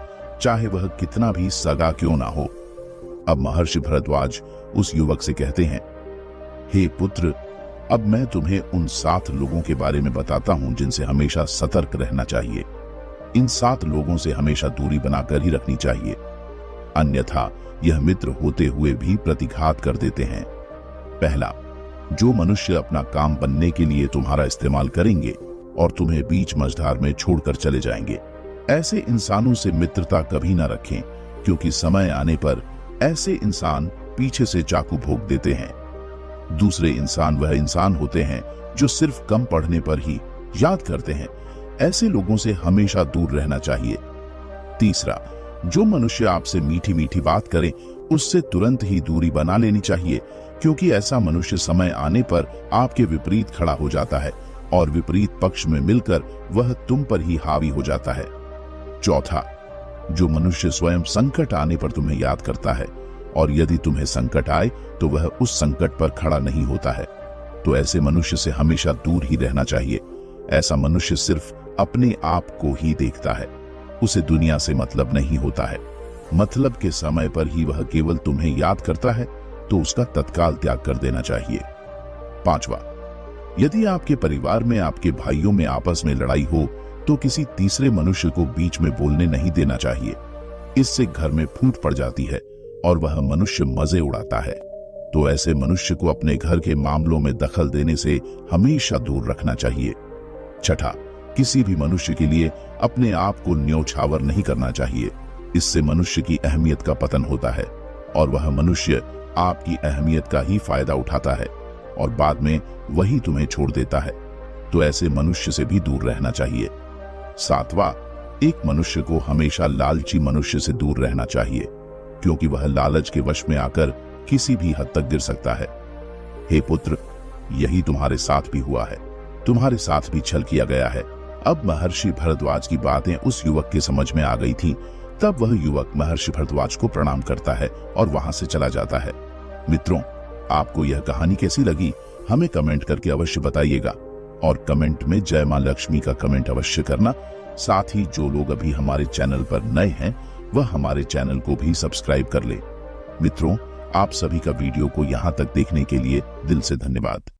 चाहे वह कितना भी सगा क्यों ना हो। अब महर्षि भरद्वाज उस युवक से कहते हैं, हे पुत्र, अब मैं तुम्हें उन 7 लोगों के बारे में बताता हूं जिनसे हमेशा सतर्क रहना चाहिए। इन 7 लोगों से हमेशा दूरी बनाकर ही रखनी चाहिए, अन्यथा यह मित्र होते हुए भी प्रतिघात कर देते हैं। पहला, जो मनुष्य अपना काम बनने के लिए तुम्हारा इस्तेमाल करेंगे और तुम्हें बीच मझधार में छोड़कर चले जाएंगे। ऐसे इंसानों से मित्रता कभी ना रखें, क्योंकि समय आने पर ऐसे इंसान पीछे से चाकू भोंक देते हैं। दूसरे इंसान वह इंसान होते हैं जो सिर्फ कम पढ़ने पर ही याद करते हैं। ऐसे लोगों से हमेशा दूर रहना चाहिए। तीसरा, जो मनुष्य आपसे मीठी मीठी बात करे उससे तुरंत ही दूरी बना लेनी चाहिए, क्योंकि ऐसा मनुष्य समय आने पर आपके विपरीत खड़ा हो जाता है और विपरीत पक्ष में मिलकर वह तुम पर ही हावी हो जाता है। चौथा, जो मनुष्य स्वयं संकट आने पर तुम्हें याद करता है और यदि तुम्हें संकट आए तो वह उस संकट पर खड़ा नहीं होता है, तो ऐसे मनुष्य से हमेशा दूर ही रहना चाहिए। ऐसा मनुष्य सिर्फ अपने आप को ही देखता है, उसे दुनिया से मतलब नहीं होता है। मतलब के समय पर ही वह केवल तुम्हें याद करता है, तो उसका तत्काल त्याग कर देना चाहिए। पांचवा, यदि आपके परिवार में, आपके भाइयों में आपस में लड़ाई हो तो किसी तीसरे मनुष्य को बीच में बोलने नहीं देना चाहिए। इससे घर में फूट पड़ जाती है और वह मनुष्य मजे उड़ाता है। तो ऐसे मनुष्य को अपने घर के मामलों में दखल देने से हमेशा दूर रखना चाहिए। छठा, किसी भी मनुष्य के लिए अपने आप को न्योछावर नहीं करना चाहिए। इससे मनुष्य की अहमियत का पतन होता है और वह मनुष्य आपकी अहमियत का ही फायदा उठाता है और बाद में वही तुम्हें छोड़ देता है। तो ऐसे मनुष्य से भी दूर रहना चाहिए। सातवां, एक मनुष्य को हमेशा लालची मनुष्य से दूर रहना चाहिए, क्योंकि वह लालच के वश में आकर किसी भी हद तक गिर सकता है। हे पुत्र, यही तुम्हारे साथ भी हुआ है, तुम्हारे साथ भी छल किया गया है। अब महर्षि भरद्वाज की बातें उस युवक के समझ में आ गई थी तब वह युवक महर्षि भारद्वाज को प्रणाम करता है और वहां से चला जाता है। मित्रों, आपको यह कहानी कैसी लगी हमें कमेंट करके अवश्य बताइएगा और कमेंट में जय मां लक्ष्मी का कमेंट अवश्य करना। साथ ही जो लोग अभी हमारे चैनल पर नए हैं वह हमारे चैनल को भी सब्सक्राइब कर ले। मित्रों, आप सभी का वीडियो को यहाँ तक देखने के लिए दिल से धन्यवाद।